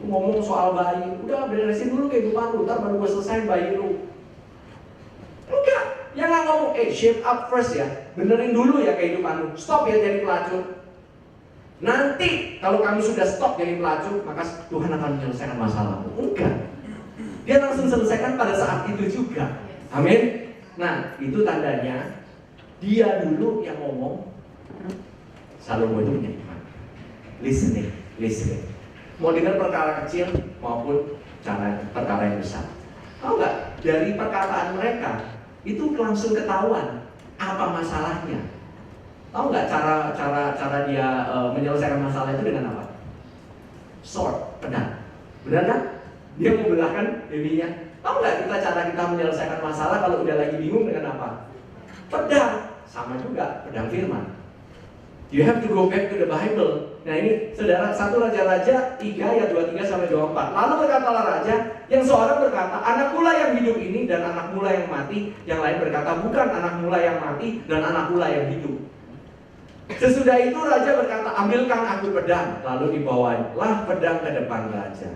lu ngomong soal bayi, udah beresin dulu kehidupan lu, ntar baru gue selesai bayi lu. Enggak, dia nggak ngomong, shape up first ya, benerin dulu ya kehidupan lu, stop ya jadi pelacur. Nanti kalau kamu sudah stop jadi pelacur, maka Tuhan akan menyelesaikan masalahmu. Enggak, dia langsung selesaikan pada saat itu juga. Amin. Nah, itu tandanya dia dulu yang ngomong. Salomo itu punya iman. Listening. Mau dengar perkara kecil maupun perkara yang besar. Tahu nggak? Dari perkataan mereka itu langsung ketahuan apa masalahnya. Tahu nggak cara dia menyelesaikan masalah itu dengan apa? Sword, pedang. Benar kan? Dia mau belahkan ininya. Tahu nggak kita cara kita menyelesaikan masalah kalau udah lagi bingung dengan apa? Pedang. Sama juga, pedang firman. You have to go back to the Bible. Nah ini saudara, 1 Raja-Raja 3 ayat 23-24. Lalu berkatalah raja, yang seorang berkata, anakku lah yang hidup ini dan anakmu lah yang mati. Yang lain berkata, bukan, anakmu lah yang mati dan anakku lah yang hidup. Sesudah itu raja berkata, ambilkan aku pedang. Lalu dibawalah pedang ke depan raja.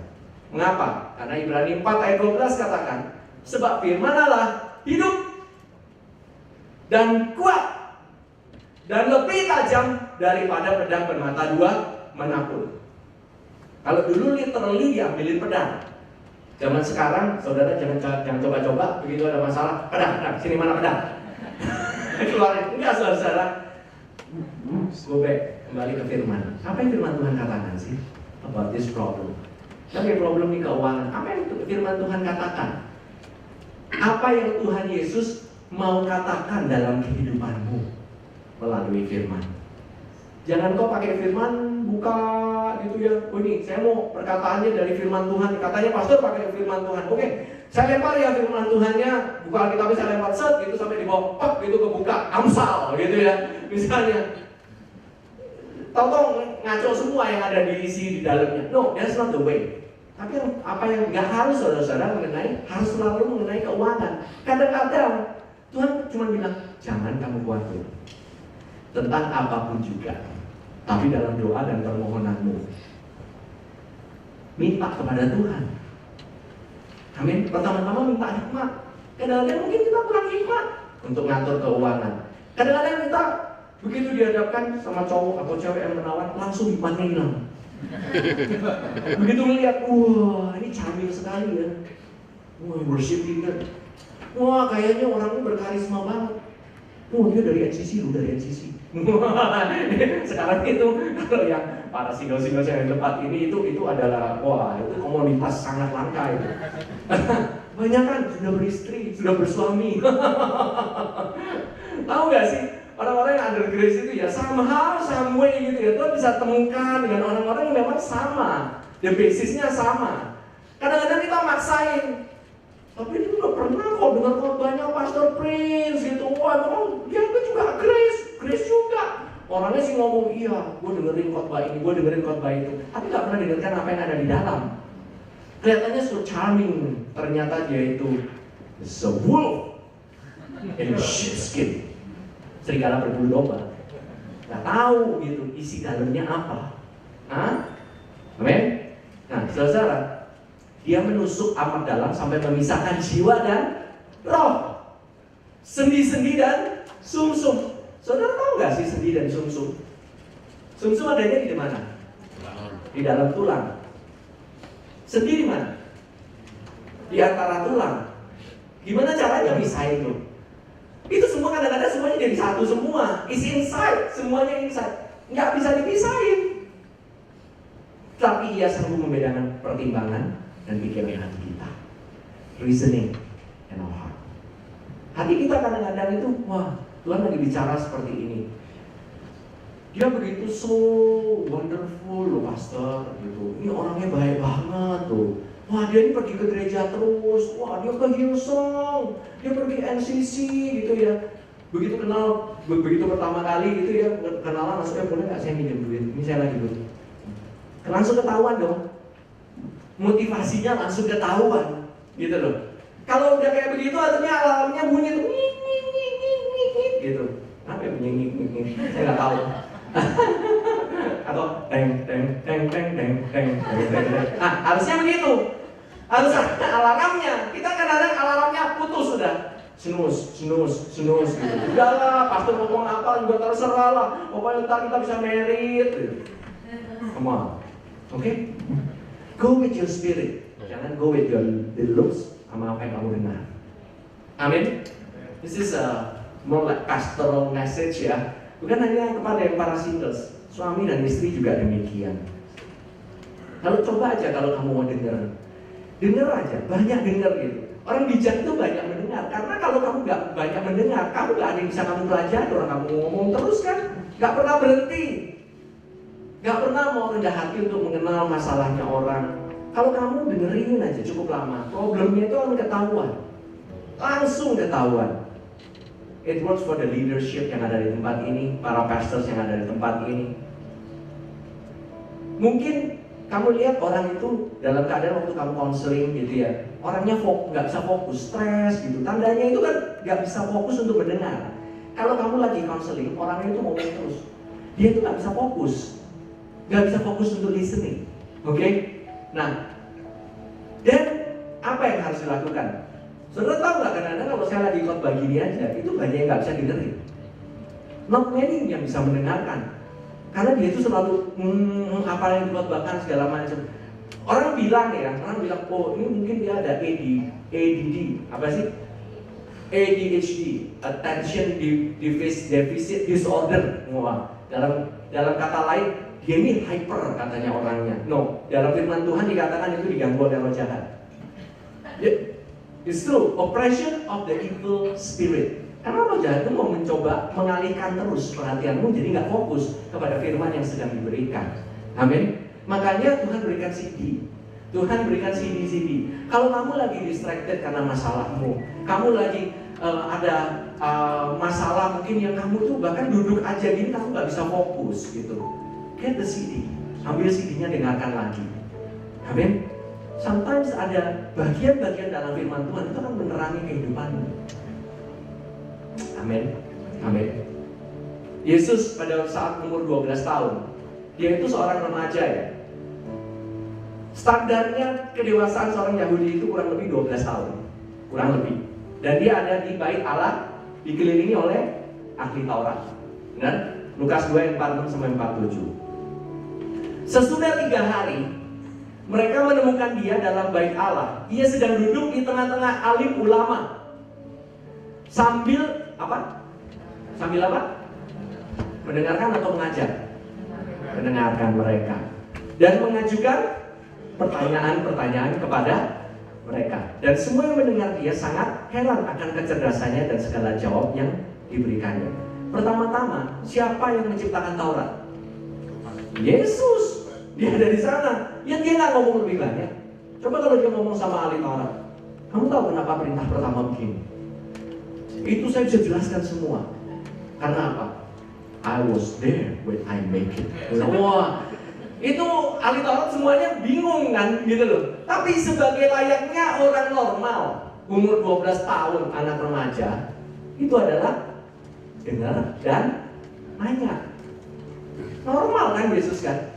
Mengapa? Karena Ibrani 4 ayat 12 katakan, sebab firman Allah hidup dan kuat dan lebih tajam daripada pedang bermata dua manapun. Kalau dulu literally diambilin pedang. Zaman sekarang, saudara jangan coba-coba begitu ada masalah, pedang, sini mana pedang? Keluarin, enggak saudara. Go back, kembali ke firman. Apa yang firman Tuhan katakan sih about this problem? Tapi problem di keuangan, apa yang firman Tuhan katakan? Apa yang Tuhan Yesus mau katakan dalam kehidupanmu melalui firman? Jangan kau pakai firman buka gitu ya. Oh ini saya mau perkataannya dari firman Tuhan. Katanya pastor pakai firman Tuhan. Oke, saya lempar ya firman Tuhannya. Buka Alkitab saya lempar set gitu sampai dibawa pek gitu kebuka Amsal gitu ya. Misalnya. Tahu-tahu ngaco semua yang ada diisi di dalamnya. No, that's not the way. Tapi apa yang nggak harus saudara-saudara mengenai, harus selalu mengenai keuangan. Kadang-kadang Tuhan cuma bilang, jangan kamu khawatir tentang apapun juga, tapi dalam doa dan permohonanmu minta kepada Tuhan. Amin. Pertama-tama minta hikmat. Kadang-kadang mungkin kita kurang hikmat untuk ngatur keuangan. Kadang-kadang kita begitu dihadapkan sama cowok atau cewek yang menawan, langsung hikmatnya hilang. Begitu melihat, wah ini charming sekali ya, wah worship leader, wah kayaknya orangnya berkarisma banget. Oh dia dari NCC, lu dari NCC. Sekarang itu kalau yang para single-single yang tempat ini itu adalah wah itu komunitas sangat langka itu. Banyak kan sudah beristri, sudah bersuami. Tahu nggak sih orang-orang yang under grace itu ya somehow, some way gitu ya, Tuhan bisa temukan dengan orang-orang yang memang sama, the basisnya sama. Kadang-kadang kita maksain. Tapi itu udah pernah kok dengar khotbahnya Pastor Prince gitu. Wah, memang dia itu juga Grace juga. Orangnya sih ngomong, iya, gue dengerin khotbah ini, gue dengerin khotbah itu. Tapi gak pernah dengarkan apa yang ada di dalam. Kelihatannya so charming. Ternyata dia itu the wolf in sheepskin. Serigala berbulu domba. Gak tahu gitu isi dalamnya apa. Hah? Amin? Nah, saudara, dia menusuk amat dalam sampai memisahkan jiwa dan roh, sendi-sendi dan sumsum. Saudara tahu nggak sih sendi dan sumsum? Sumsum adanya di mana? Di dalam tulang. Sendi di mana? Di antara tulang. Gimana caranya misahin tuh? Itu semua kadang-kadang semuanya jadi satu semua. Is inside, semuanya inside. Nggak bisa dipisahin. Tapi ia sanggup membedakan pertimbangan dan pikiran hati kita, reasoning and our heart. Hati kita kadang-kadang itu, wah Tuhan lagi bicara seperti ini. Dia begitu so wonderful loh pastor, gitu. Ini orangnya baik banget tuh. Wah dia ini pergi ke gereja terus, wah dia ke Hillsong, dia pergi NCC gitu ya. Begitu kenal, begitu pertama kali gitu ya, kenalan langsung boleh nggak saya minjem duit? Ini saya lagi butuh. Langsung ketahuan dong. Motivasinya langsung ketahuan gitu loh. Kalau udah kayak begitu artinya alarmnya bunyi tuh gitu. Apa ya bunyi ngik? Saya nggak tahu. Atau teng teng teng teng teng teng teng. Nah, harusnya begitu. Harus ada alarmnya. Kita kadang-kadang alarmnya putus sudah. Snooze gitu. Udahlah, pastor ngomong apa juga terserah lah. Pokoknya ntar kita bisa merit gitu. Come on. Oke? Go with your spirit. Jangan go with the looks sama apa yang kamu dengar. Amin. This is a more like pastoral message ya. Bukan hanya kepada yang para singles, suami dan istri juga demikian. Kalau coba aja kalau kamu mau dengar aja, banyak dengar gitu. Orang bijak itu banyak mendengar. Karena kalau kamu nggak banyak mendengar, kamu nggak ada yang bisa kamu pelajari. Orang kamu ngomong terus kan, nggak pernah berhenti. Gak pernah mau rendah hati untuk mengenal masalahnya orang. Kalau kamu dengerin aja cukup lama, problemnya itu akan ketahuan. Langsung ketahuan. It works for the leadership yang ada di tempat ini, para pastors yang ada di tempat ini. Mungkin kamu lihat orang itu dalam keadaan waktu kamu counseling gitu ya, orangnya nggak bisa fokus, stres gitu. Tandanya itu kan nggak bisa fokus untuk mendengar. Kalau kamu lagi counseling, orangnya itu ngomong terus, dia itu nggak bisa fokus untuk listening. Oke? Nah, dan apa yang harus dilakukan? Saudara tahu nggak, kadang-kadang kalau saya lagi khotbah gini aja, itu banyak yang nggak bisa dengerin. Not many yang bisa mendengarkan. Karena dia itu selalu apa yang dikhotbahkan segala macam. Orang bilang, oh ini mungkin dia ada ADD, apa sih? ADHD, Attention Deficit Disorder. Wah, dalam kata lain, dia ini hyper katanya orangnya. No, dalam firman Tuhan dikatakan itu diganggu oleh roh jahat. It's true, oppression of the evil spirit. Karena roh jahat itu mau mencoba mengalihkan terus perhatianmu, jadi nggak fokus kepada firman yang sedang diberikan. Amin. Makanya Tuhan berikan CD. Tuhan berikan CD. Kalau kamu lagi distracted karena masalahmu, kamu lagi ada masalah mungkin yang kamu tuh bahkan duduk aja gini kamu nggak bisa fokus gitu. Get the CD, ambil CD-nya, dengarkan lagi. Amin. Sometimes ada bagian-bagian dalam firman Tuhan itu akan menerangi kehidupanmu. Amin. Yesus pada saat umur 12 tahun, dia itu seorang remaja ya. Standarnya kedewasaan seorang Yahudi itu kurang lebih 12 tahun. Kurang lebih. Dan dia ada di bait Allah, dikelilingi oleh ahli Taurat. Benar? Lukas 2 ayat 46 sampai 47. Sesudah 3 hari, mereka menemukan dia dalam bait Allah. Dia sedang duduk di tengah-tengah alim ulama. Sambil apa? Mendengarkan atau mengajar? Mendengarkan mereka. Dan mengajukan pertanyaan-pertanyaan kepada mereka. Dan semua yang mendengar dia sangat heran akan kecerdasannya dan segala jawab yang diberikannya. Pertama-tama, siapa yang menciptakan Taurat? Yesus. Dia ada di sana. Ya dia nggak ngomong lebih banyak. Coba kalau dia ngomong sama ahli Taurat, kamu tahu kenapa perintah pertama begini? Itu saya bisa jelaskan semua. Karena apa? I was there when I make it. Wah, itu ahli Taurat semuanya bingung kan, gitu loh. Tapi sebagai layaknya orang normal, umur 12 tahun, anak remaja, itu adalah dengar dan nanya. Normal kan Yesus kan?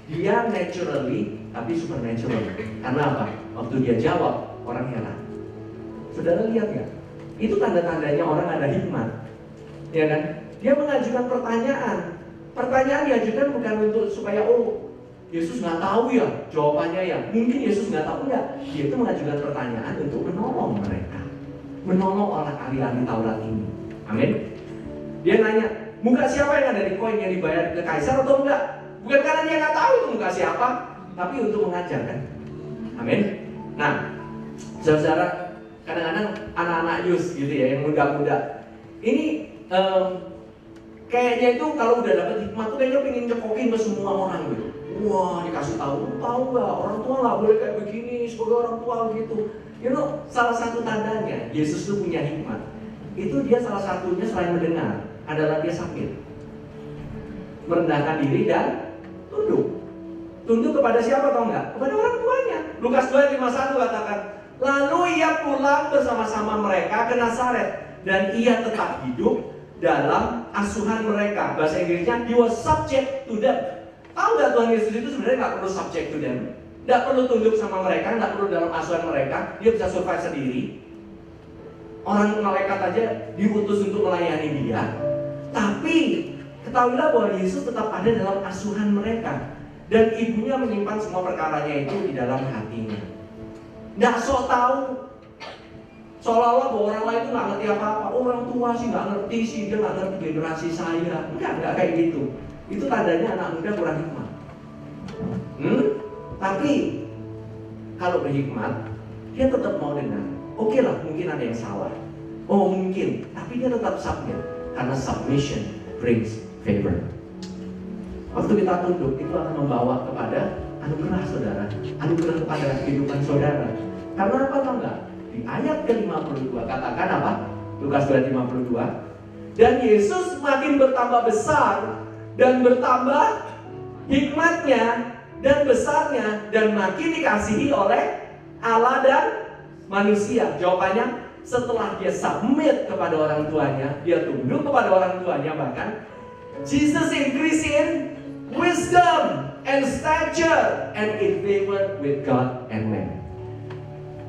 Dia naturally, tapi supernatural. Karena apa? Waktu dia jawab, orang heran. Saudara lihat ya? Itu tanda-tandanya orang ada hikmat. Ya kan? Dia mengajukan pertanyaan. Pertanyaan diajukan bukan untuk supaya Yesus nggak tahu ya jawabannya ya. Mungkin Yesus nggak tahu ya. Dia itu mengajukan pertanyaan untuk menolong mereka, menolong orang ahli-ahli Taurat ini. Amin. Dia nanya, muka siapa yang ada di koin yang dibayar ke kaisar atau enggak? Bukan karena dia nggak tahu itu muka siapa, tapi untuk mengajar kan. Amin. Nah, saudara, kadang-kadang anak-anak youth gitu ya, yang muda-muda, ini kayaknya itu kalau udah dapat hikmah tuh kayaknya pengen cekokin ke semua orang gitu. Wah, dikasih tahu nggak, orang tua nggak boleh kayak begini sebagai orang tua gitu. You know, salah satu tandanya Yesus tuh punya hikmat. Itu dia salah satunya selain mendengar adalah dia sambil merendahkan diri dan tunduk. Tunduk kepada siapa tahu nggak? Kepada orang tuanya. Lukas 2:51 katakan, lalu ia pulang bersama-sama mereka ke Nazaret dan ia tetap hidup dalam asuhan mereka. Bahasa Inggrisnya, he was subject to them. Tahu nggak Tuhan Yesus itu sebenarnya nggak perlu subject to them, nggak perlu tunduk sama mereka, nggak perlu dalam asuhan mereka. Dia bisa survive sendiri. Orang malaikat aja diutus untuk melayani dia. Tapi ketahuilah bahwa Yesus tetap ada dalam asuhan mereka. Dan ibunya menyimpan semua perkaranya itu di dalam hatinya. Nggak sok tahu. Seolah-olah bahwa orang lain itu nggak ngerti apa-apa. Orang tua sih nggak ngerti sih, dia nggak ngerti generasi saya. Nggak kayak gitu. Itu tandanya anak muda kurang hikmat. Tapi kalau berhikmat, dia tetap mau dengar. Oke lah, mungkin ada yang salah. Oh mungkin, tapi dia tetap submit. Karena submission brings favor. Waktu kita tunduk, itu akan membawa kepada anugerah saudara, anugerah kepada kehidupan saudara. Karena apa tau nggak? Di ayat ke-52 katakan apa? Lukas 2:52. Dan Yesus makin bertambah besar dan bertambah hikmatnya dan besarnya dan makin dikasihi oleh Allah dan manusia. Jawabannya, setelah dia submit kepada orang tuanya, dia tunduk kepada orang tuanya, bahkan Jesus increase in wisdom and stature and in favor with God and man.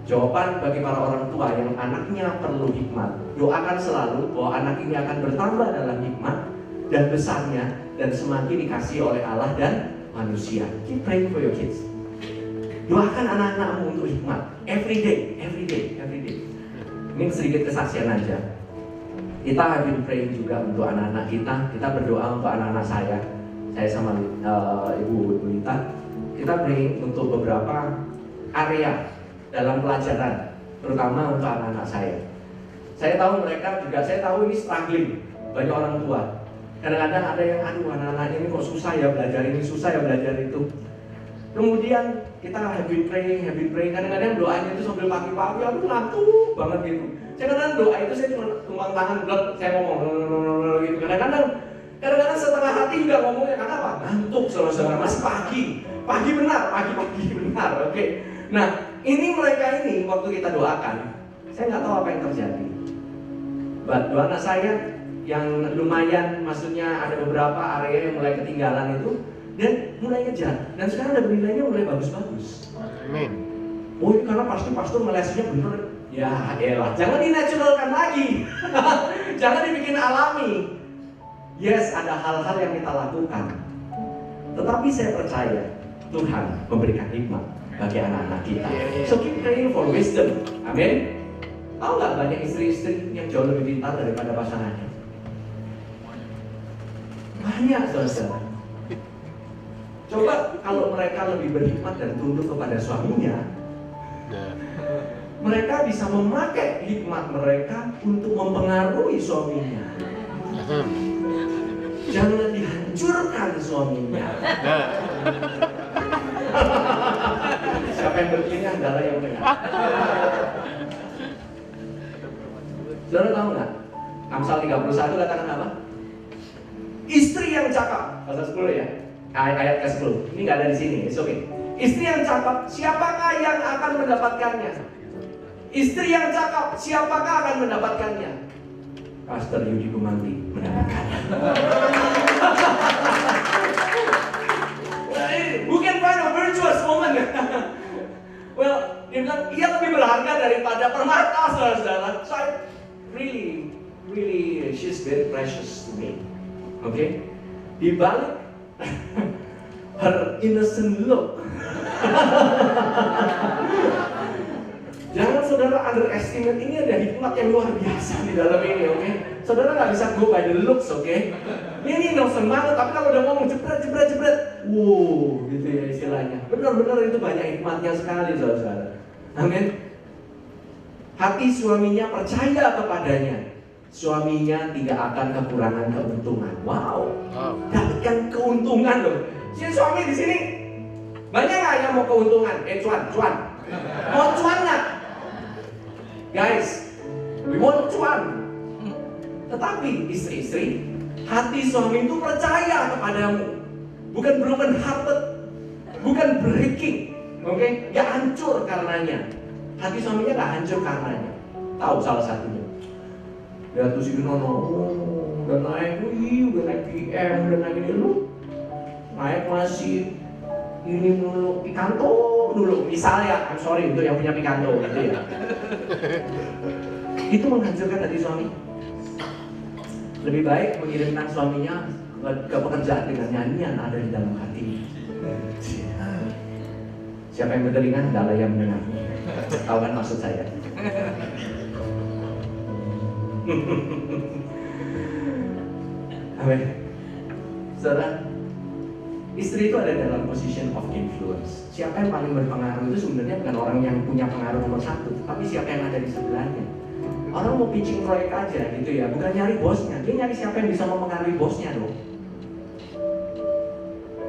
Jawaban bagi para orang tua yang anaknya perlu hikmat, doakan selalu bahwa anak ini akan bertambah dalam hikmat dan besarnya dan semakin dikasihi oleh Allah dan manusia. Keep praying for your kids. Doakan anak-anakmu untuk hikmat. Every day. Ini sedikit kesaksian aja. Kita have been praying juga untuk anak-anak kita. Kita berdoa untuk anak-anak saya sama Ibu Lita. Kita praying untuk beberapa area dalam pelajaran, terutama untuk anak-anak saya. Saya tahu mereka juga, saya tahu ini struggling banyak orang tua. Kadang-kadang ada yang, aduh anak-anaknya ini kok susah ya belajar ini, susah ya belajar itu. Kemudian kita have been praying. Kadang-kadang doanya itu sambil pagi-pagi, aduh ngantuk banget gitu. Saya kadang doa itu saya cuma tumpang tangan, saya ngomong gitu. Kadang-kadang setengah hati juga ngomongnya, karena apa? Ngantuk saudara-saudara, masih pagi benar, oke. Nah, ini mereka ini waktu kita doakan, saya nggak tahu apa yang terjadi. Dua anak saya yang lumayan, maksudnya ada beberapa area yang mulai ketinggalan itu, dan mulai ngejar, dan sekarang ada nilainya mulai bagus-bagus. Amin. Oh, ini karena pasti pastor melesnya bener. Ya elah, jangan dinaturalkan lagi. Jangan dibikin alami. Yes, ada hal-hal yang kita lakukan, tetapi saya percaya Tuhan memberikan hikmat bagi anak-anak kita. So keep praying for wisdom. Amin. Tahu nggak banyak istri-istri yang jauh lebih pintar daripada pasangannya? Banyak, saudara. Coba kalau mereka lebih berhikmat dan tunduk kepada suaminya, mereka bisa memakai hikmat mereka untuk mempengaruhi suaminya. Jangan dihancurkan suaminya. Siapa yang berpilih adalah yang benar. Saudara tahu nggak? Amsal 31 katakan apa? Istri yang cakap, pasal 10 ya. Ayat ke-10. Ini nggak ada di sini. It's okay. Istri yang cakap, siapakah yang akan mendapatkannya? Istri yang cakap, siapakah akan mendapatkannya? Pastor Yudi Gumanti mendapatkannya. Who can find a virtuous woman? Well, dia bilang, ia lebih berharga daripada permata, saudara-saudara. So I really, she's very precious to me. Okay? Di balik her innocent look, jangan saudara underestimate, ini ada hikmat yang luar biasa di dalam ini, oke? Saudara nggak bisa go by the looks, oke? Ini innocent banget, tapi kalau udah ngomong jebret, wow, gitu ya istilahnya. Benar-benar itu banyak hikmatnya sekali, saudara. Amin. Hati suaminya percaya kepadanya, suaminya tidak akan kekurangan keuntungan. Wow, dapatkan keuntungan loh. Si suami di sini banyak nggak yang mau keuntungan? Cuan. Mau cuan nggak? Guys, we want cuan. Tetapi istri-istri, hati suami itu percaya kepadamu, bukan broken hearted, bukan breaking, oke? Gak hancur karenanya. Hati suaminya gak hancur karenanya. Tahu salah satunya? Dia tuh si Nono, udah naik PM, udah naik ini lu, naik masih ini dulu Picanto dulu, misalnya, I'm sorry untuk yang punya Picanto gitu ya. Itu menghancurkan hati suami. Lebih baik mengirimkan suaminya ke pekerjaan dengan nyanyian ada di dalam hati. Siapa yang bertelinga adalah yang mendengar. Tahu kan maksud saya? Amin. Saudara, istri itu ada dalam position of influence. Siapa yang paling berpengaruh itu sebenarnya bukan orang yang punya pengaruh nomor satu, tapi siapa yang ada di sebelahnya. Orang mau pitching proyek aja gitu ya, bukan nyari bosnya, dia nyari siapa yang bisa mempengaruhi bosnya dong.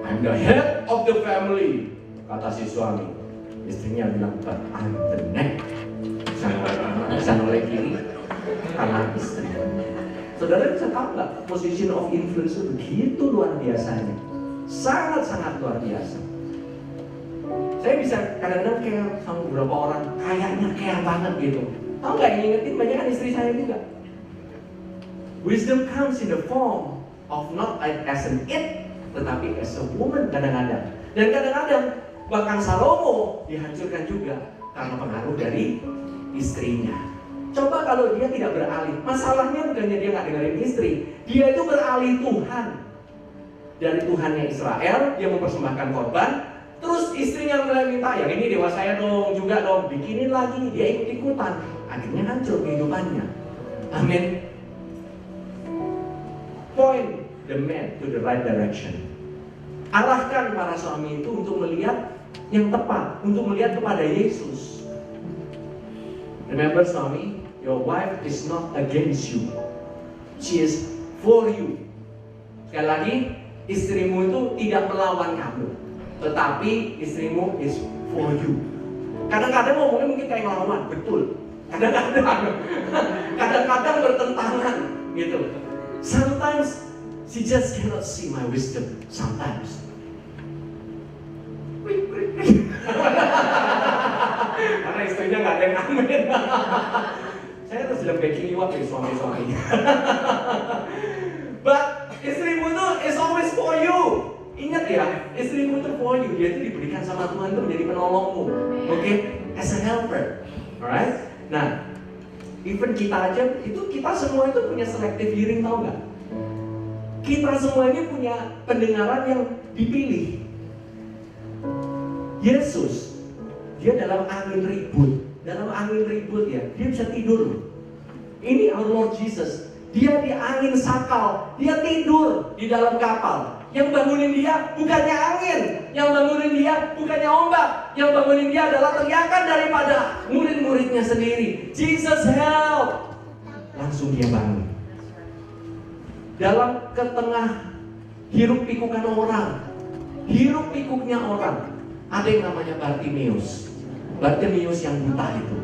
I'm the head of the family. Kata si suami, istrinya bilang, but I'm the neck. Bisa noleh kiri karena istri. Saudara bisa tahu nggak, position of influence itu begitu luar biasanya, sangat-sangat luar biasa. Saya bisa kadang-kadang care sama beberapa orang, kayaknya care banget gitu. Tahu nggak, yang ingetin banyak kan istri saya juga. Wisdom comes in the form of not as an it, tetapi as a woman kadang-kadang. Dan kadang-kadang bahkan Salomo dihancurkan juga karena pengaruh dari istrinya. Coba kalau dia tidak beralih, masalahnya bukannya dia nggak dengerin istri, dia itu beralih Tuhan. Dari Tuhannya Israel, dia mempersembahkan korban, terus istrinya mulai minta, yang ini dewa saya dong, juga dong, bikinin lagi, dia ikut-ikutan. Akhirnya hancur kehidupannya. Amin. Point the man to the right direction. Arahkan para suami itu untuk melihat yang tepat, untuk melihat kepada Yesus. Remember suami, your wife is not against you. She is for you. Sekali lagi, istrimu itu tidak melawan kamu, tetapi istrimu is for you. Kadang-kadang ngomongnya mungkin kayak melawan, betul. Kadang-kadang bertentangan gitu. Sometimes she just cannot see my wisdom. Sometimes. Karena istrinya nggak ada yang amin. Saya terus sedang backing you up dari suami-suami. But istrimu itu is always for you. Ingat ya, istrimu itu for you. Dia itu diberikan sama Tuhan itu menjadi penolongmu. Oke? As a helper. Alright? Nah, even kita aja, kita semua itu punya selective hearing, tahu nggak? Kita semua ini punya pendengaran yang dipilih. Yesus, dia dalam angin ribut ya, dia bisa tidur. Ini our Lord Jesus, dia di angin sakal, dia tidur di dalam kapal. Yang bangunin dia bukannya angin, yang bangunin dia bukannya ombak, yang bangunin dia adalah teriakan daripada murid-muridnya sendiri. Jesus help! Langsung dia bangun. Dalam ketengah hiruk pikukan orang, hiruk pikuknya orang, ada yang namanya Bartimeus. Bartimeus yang buta itu.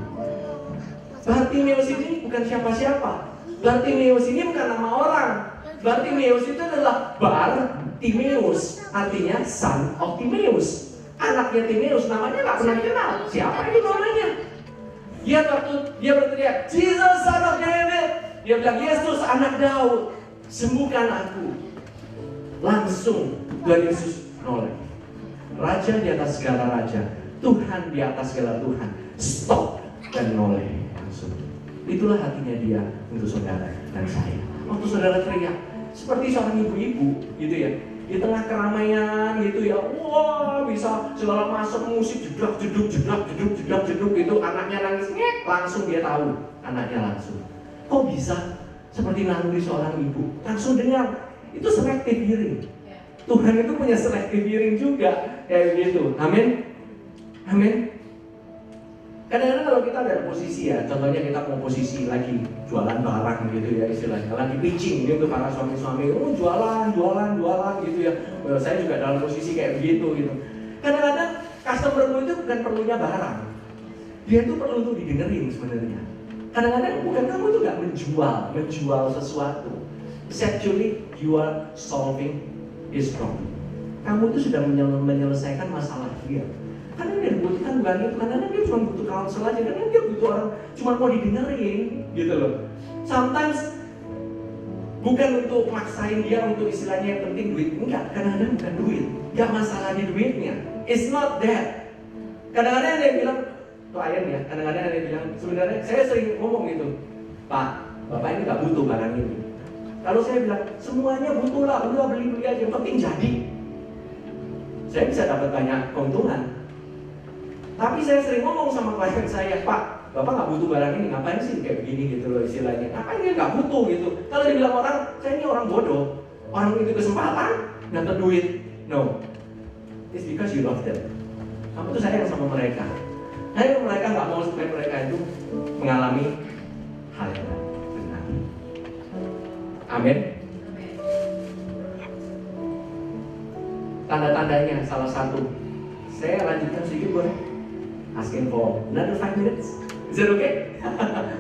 Bartimeus ini bukan siapa-siapa. Bartimeus ini bukan nama orang. Bartimeus itu adalah Bartimeus, artinya son of Timeus. Anaknya Timeus, namanya nggak pernah dikenal. Siapa ini namanya? Dia waktu dia berteriak, Jesus son of David, dia bilang, Yesus anak Daud, sembuhkan aku. Langsung Tuhan Yesus noleh. Raja di atas segala raja, Tuhan di atas segala Tuhan, stop dan noleh langsung. Itulah hatinya dia untuk saudara dan saya. Waktu saudara teriak seperti seorang ibu-ibu gitu ya, di tengah keramaian gitu ya, wah bisa segala masuk musik jedak jeduk gitu, anaknya nangis ngek, langsung dia tahu anaknya langsung. Kok bisa seperti naluri seorang ibu, langsung dengar. Itu selective hearing. Tuhan itu punya selective hearing juga kayak gitu. Amin. Amin. Kadang-kadang kalau kita ada posisi ya, contohnya kita mau posisi lagi jualan barang gitu ya istilahnya, lagi pitching gitu para suami-suami, jualan gitu ya. Saya juga dalam posisi kayak begitu gitu. Kadang-kadang customer itu bukan perlunya barang, dia itu perlu untuk didengerin sebenarnya. Kadang-kadang bukan kamu itu nggak menjual sesuatu. It's actually you are solving his problem. Kamu itu sudah menyelesaikan masalah dia. Karena dia butuhkan bukan itu, karena dia cuma butuh counsel aja, karena dia butuh orang cuma mau didengerin gitu loh. Sometimes bukan untuk maksain dia untuk istilahnya yang penting duit, enggak, kadang-kadang bukan duit, enggak masalah di duitnya. It's not that. Kadang-kadang ada yang bilang, klien ya, kadang-kadang ada yang bilang, sebenarnya saya sering ngomong gitu, Pak, Bapak ini nggak butuh barang ini. Kalau saya bilang, semuanya butuh lah, udah beli-beli aja, yang penting jadi. Saya bisa dapat banyak keuntungan. Tapi saya sering ngomong sama klien saya, Pak, Bapak nggak butuh barang ini, ngapain sih kayak begini gitu loh istilahnya. Ngapain dia nggak butuh gitu. Kalau dibilang orang, saya ini orang bodoh, orang itu kesempatan, dapat duit. No, it's because you love them. Kamu tuh sayang sama mereka. Nah, mereka nggak mau supaya mereka itu mengalami hal yang benar. Amin. Tanda-tandanya salah satu Saya lanjutkan sedikit boleh? Asking for another 5 minutes. Is that okay?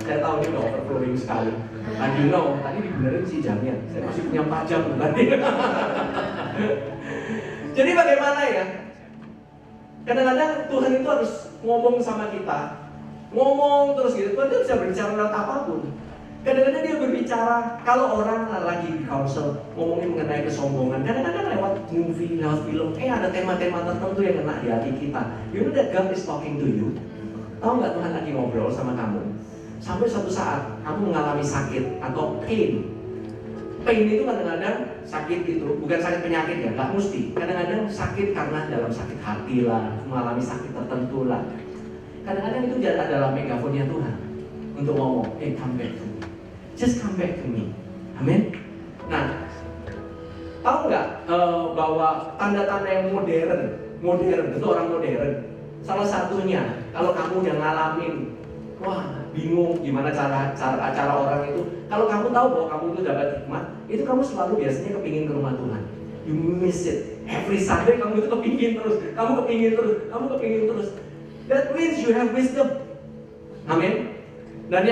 Saya tahu dia udah overflowing sekali. And you know, tadi dibenerin sih jamnya. Saya masih punya 4 jam tadi. Jadi bagaimana ya? Kadang-kadang Tuhan itu harus ngomong sama kita. Ngomong terus gitu. Tuhan itu bisa berbicara lewat apapun. Kadang-kadang dia berbicara, kalau orang lagi di counsel ngomongin mengenai kesombongan, kadang-kadang lewat movie, lewat film, ada tema-tema tertentu yang kena di hati kita. You know that God is talking to you? Tahu nggak Tuhan lagi ngobrol sama kamu? Sampai suatu saat kamu mengalami sakit atau pain. Pain itu kadang-kadang sakit itu bukan sakit penyakit ya, nggak mesti. Kadang-kadang sakit karena dalam sakit hati lah, mengalami sakit tertentu lah. Kadang-kadang itu adalah megafonnya Tuhan untuk ngomong, come back to me. Just come back to me. Amin. Nah, tahu nggak bahwa tanda-tanda yang modern itu orang modern. Salah satunya, kalau kamu udah ngalamin, wah bingung gimana cara orang itu. Kalau kamu tahu bahwa kamu itu dapat hikmat, itu kamu selalu biasanya kepingin ke rumah Tuhan. You miss it. Every Sunday kamu itu kepingin terus. Kamu kepingin terus. That means you have wisdom. Amin. Dan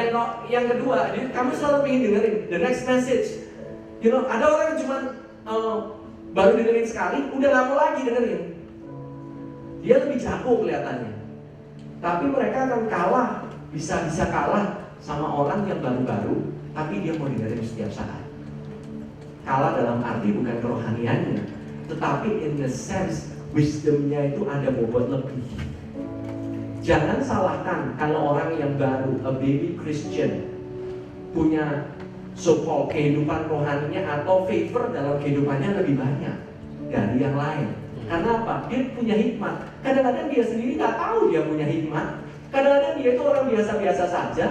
yang kedua, kamu selalu ingin dengerin the next message. You know, ada orang yang cuma baru dengerin sekali, udah gak mau lagi dengerin. Dia lebih jago kelihatannya. Tapi mereka akan kalah, bisa kalah sama orang yang baru-baru, tapi dia mau dengerin setiap saat. Kalah dalam arti bukan kerohaniannya, tetapi in the sense wisdomnya itu ada bobot lebih. Jangan salahkan kalau orang yang baru, a baby Christian, punya so-called kehidupan rohaninya atau favor dalam kehidupannya lebih banyak dari yang lain. Karena apa? Dia punya hikmat. Kadang-kadang dia sendiri nggak tahu dia punya hikmat. Kadang-kadang dia itu orang biasa-biasa saja.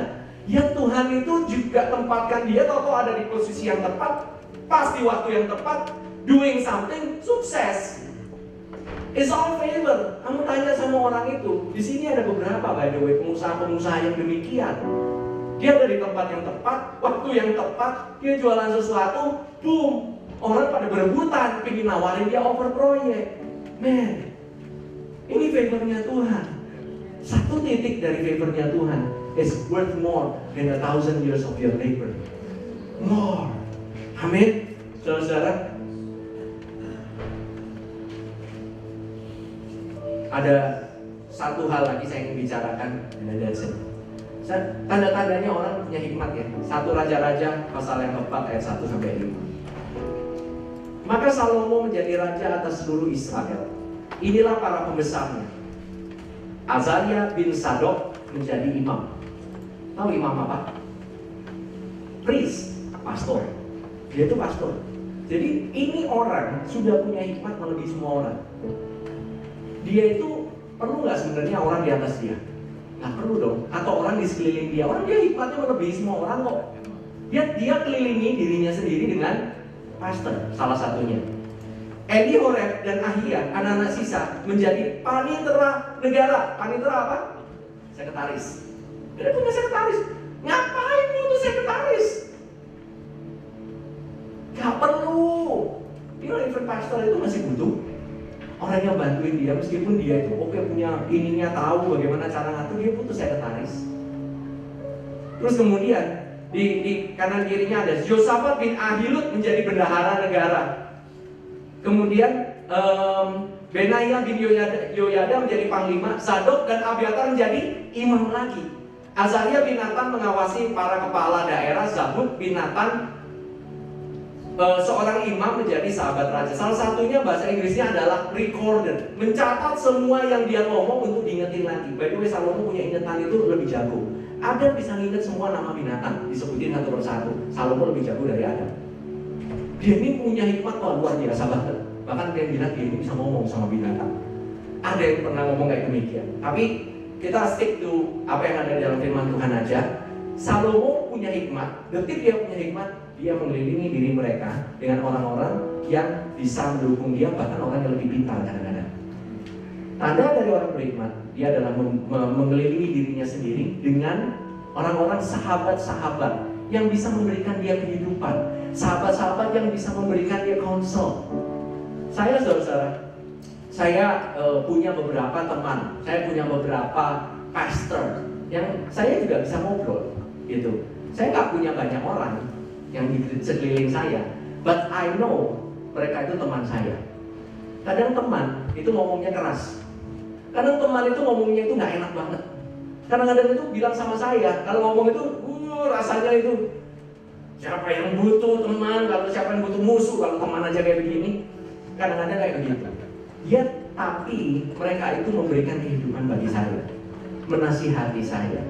Ya Tuhan itu juga tempatkan dia, tahu ada di posisi yang tepat, pas di waktu yang tepat, doing something, sukses. It's all favor. Kamu tanya sama orang itu. Di sini ada beberapa, by the way, pengusaha-pengusaha yang demikian. Dia ada di tempat yang tepat, waktu yang tepat, dia jualan sesuatu, boom, orang pada berebutan, pengen nawarin dia over proyek. Man, ini favornya Tuhan. Satu titik dari favornya Tuhan is worth more than 1,000 years of your labor. More. Amin. Saudara-saudara, ada satu hal lagi saya ingin bicarakan dengan Dadsen. Tanda-tandanya orang punya hikmat ya. 1 Raja-Raja pasal yang keempat ayat 1-5. Maka Salomo menjadi raja atas seluruh Israel. Inilah para pembesarnya. Azaria bin Sadok menjadi imam. Tahu imam apa? Priest, pastor. Dia itu pastor. Jadi ini orang sudah punya hikmat melebihi semua orang. Dia itu perlu nggak sebenarnya orang di atas dia? Nggak perlu dong. Atau orang di sekeliling dia. Orang dia hikmatnya melebihi semua orang kok. Dia kelilingi dirinya sendiri dengan pastor, salah satunya. Elihoref dan Ahia, anak-anak sisa, menjadi panitera negara. Panitera apa? Sekretaris. Dia punya sekretaris. Ngapain butuh sekretaris? Gak perlu. Dia even pastor itu masih butuh orang yang bantuin dia, meskipun dia itu punya ininya, tahu bagaimana cara ngatur, dia butuh sekretaris. Terus kemudian di kanan kirinya ada Yosafat bin Ahilud menjadi bendahara negara. Kemudian Benaiah bin Yoyada menjadi panglima. Zadok dan Abiatar menjadi imam lagi. Azaria bin Natan mengawasi para kepala daerah. Zabud bin Natan seorang imam menjadi sahabat raja. Salah satunya bahasa Inggrisnya adalah recorder, mencatat semua yang dia ngomong untuk diingetin lagi. By the way, Salomo punya ingatan itu lebih jago. Adam bisa nginget semua nama binatang, disebutin satu persatu. Salomo lebih jago dari Adam. Dia ini punya hikmat luar biasa banget. Bahkan dia bilang dia ini bisa ngomong sama binatang. Ada yang pernah ngomong kayak demikian. Tapi kita stick to apa yang ada di dalam firman Tuhan aja. Salomo punya hikmat. Detik dia punya hikmat, dia mengelilingi diri mereka dengan orang-orang yang bisa mendukung dia, bahkan orang yang lebih pintar kadang-kadang. Tanda dari orang berhikmat, dia adalah mengelilingi dirinya sendiri dengan orang-orang sahabat-sahabat yang bisa memberikan dia kehidupan, sahabat-sahabat yang bisa memberikan dia counsel. Saya saudara, Saya punya beberapa teman, saya punya beberapa pastor yang saya juga bisa ngobrol gitu. Saya nggak punya banyak orang yang di sekeliling saya, but I know mereka itu teman saya. Kadang teman itu ngomongnya keras, kadang teman itu ngomongnya itu nggak enak banget. Kadang-kadang itu bilang sama saya, kalau ngomong itu rasanya itu siapa yang butuh teman, kalau siapa yang butuh musuh, kalau teman aja kayak begini. Kadang-kadang kayak begitu. Ya, tapi mereka itu memberikan kehidupan bagi saya, menasihati saya.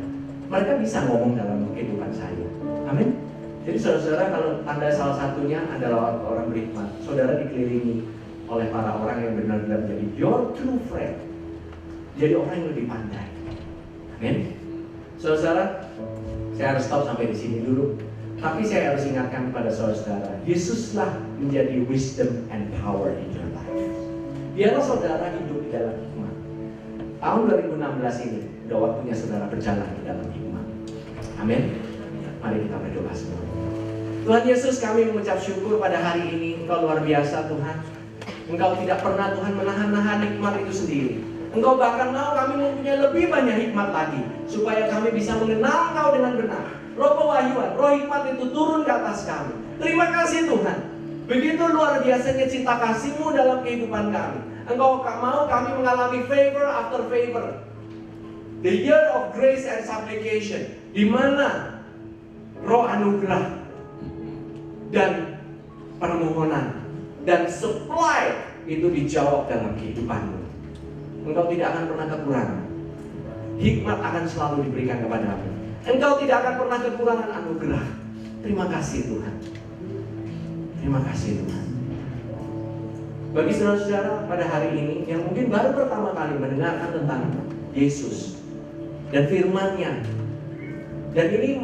Mereka bisa ngomong dalam kehidupan saya. Amin. Jadi saudara-saudara, kalau Anda salah satunya adalah orang berhikmat, saudara dikelilingi oleh para orang yang benar-benar jadi your true friend. Jadi orang yang lebih pandai. Amin. Saudara, saya harus stop sampai di sini dulu. Tapi saya harus ingatkan kepada saudara, Yesuslah menjadi wisdom and power in your life. Biarlah saudara hidup di dalam hikmat. Tahun 2016 ini udah waktunya saudara berjalan di dalam hikmat. Amin. Mari kita berdoa semua. Tuhan Yesus, kami mengucap syukur pada hari ini. Engkau luar biasa Tuhan. Engkau tidak pernah Tuhan menahan-nahan hikmat itu sendiri. Engkau bahkan mau kami mempunyai lebih banyak hikmat lagi, supaya kami bisa mengenal Engkau dengan benar. Roh pewahyuan, roh hikmat itu turun ke atas kami. Terima kasih Tuhan. Begitu luar biasanya cinta kasih-Mu dalam kehidupan kami. Engkau mau kami mengalami favor after favor. The year of grace and supplication, di mana roh anugerah dan permohonan dan supply itu dijawab dalam kehidupan-Mu. Engkau tidak akan pernah kekurangan. Hikmat akan selalu diberikan kepadamu. Engkau tidak akan pernah kekurangan anugerah. Terima kasih Tuhan. Terima kasih Tuhan. Bagi saudara-saudara pada hari ini yang mungkin baru pertama kali mendengarkan tentang Yesus dan firman-Nya, dan ini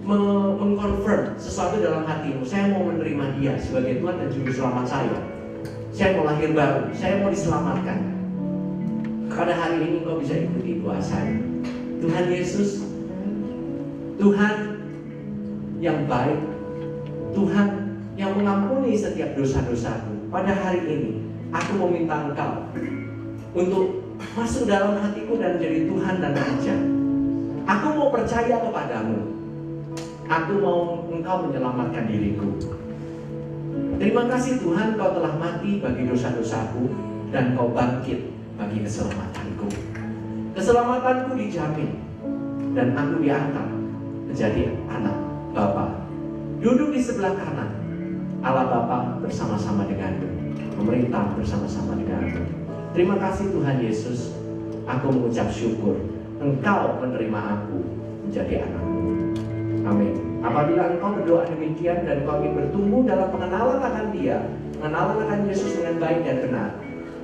mengkonfirm sesuatu dalam hatimu, saya mau menerima Dia sebagai Tuhan dan Juru Selamat saya mau lahir baru, saya mau diselamatkan. Pada hari ini kau bisa ikuti doa saya. Tuhan Yesus, Tuhan yang baik, Tuhan yang mengampuni setiap dosa-dosaku. Pada hari ini, aku meminta Engkau untuk masuk dalam hatiku dan jadi Tuhan dan Raja. Aku mau percaya kepadamu. Aku mau Engkau menyelamatkan diriku. Terima kasih Tuhan, Kau telah mati bagi dosa-dosaku dan Kau bangkit bagi keselamatanku. Keselamatanku dijamin dan aku diangkat menjadi anak Bapa. Duduk di sebelah kanan Allah Bapa bersama-sama denganmu, pemerintah bersama-sama denganmu. Terima kasih Tuhan Yesus. Aku mengucap syukur Engkau menerima aku menjadi anakmu. Amin. Apabila engkau berdoa demikian dan engkau ingin bertumbuh dalam pengenalan akan Dia, pengenalan akan Yesus dengan baik dan benar,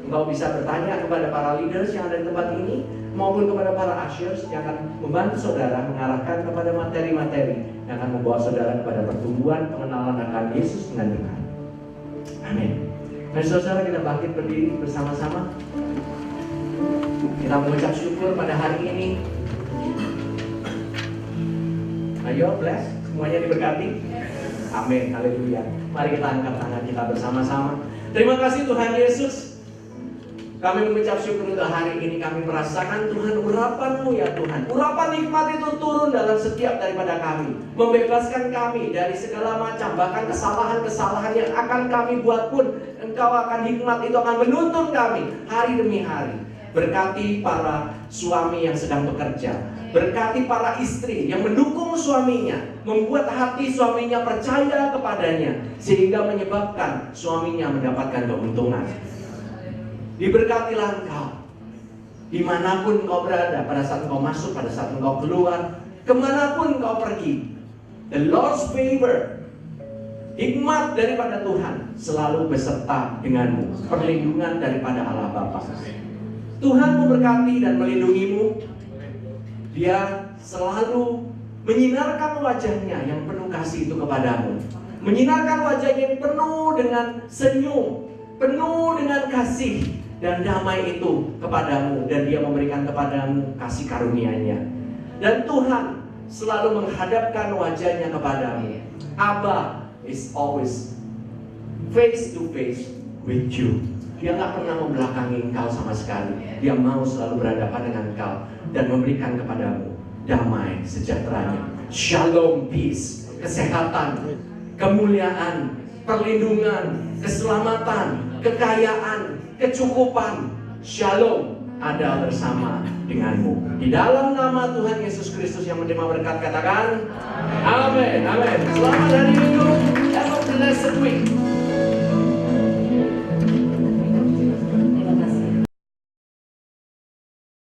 engkau bisa bertanya kepada para leaders yang ada di tempat ini, maupun kepada para ushers yang akan membantu saudara mengarahkan kepada materi-materi yang akan membawa saudara kepada pertumbuhan pengenalan akan Yesus dengan benar. Amin. Mari saudara kita bangkit berdiri bersama-sama. Kita mengucap syukur pada hari ini. Ayo, bless. Semuanya diberkati. Amin. Haleluya. Mari kita angkat tangan kita bersama-sama. Terima kasih Tuhan Yesus. Kami mengucap syukur untuk hari ini. Kami merasakan Tuhan urapan-Mu ya Tuhan. Urapan hikmat itu turun dalam setiap daripada kami, membebaskan kami dari segala macam, bahkan kesalahan-kesalahan yang akan kami buat pun Engkau akan hikmat itu akan menuntun kami hari demi hari. Berkati para suami yang sedang bekerja, berkati para istri yang mendukung suaminya, membuat hati suaminya percaya kepadanya, sehingga menyebabkan suaminya mendapatkan keuntungan. Diberkatilah engkau dimanapun engkau berada, pada saat engkau masuk, pada saat engkau keluar, kemanapun engkau pergi. The Lord's favor, hikmat daripada Tuhan selalu beserta denganmu, perlindungan daripada Allah Bapa. Tuhan memberkati dan melindungimu. Dia selalu menyinarkan wajahnya yang penuh kasih itu kepadamu, menyinarkan wajahnya yang penuh dengan senyum, penuh dengan kasih dan damai itu kepadamu, dan Dia memberikan kepadamu kasih karunia-Nya. Dan Tuhan selalu menghadapkan wajahnya kepadamu. Abba is always face to face with you. Dia nggak pernah membelakangi engkau sama sekali. Dia mau selalu berhadapan dengan engkau dan memberikan kepadamu damai sejahteranya, shalom, peace, kesehatan, kemuliaan, perlindungan, keselamatan, kekayaan, kecukupan, shalom ada bersama denganmu. Di dalam nama Tuhan Yesus Kristus yang menerima berkat, katakan amin. Amin. Selamat hari Minggu. Have a blessed week.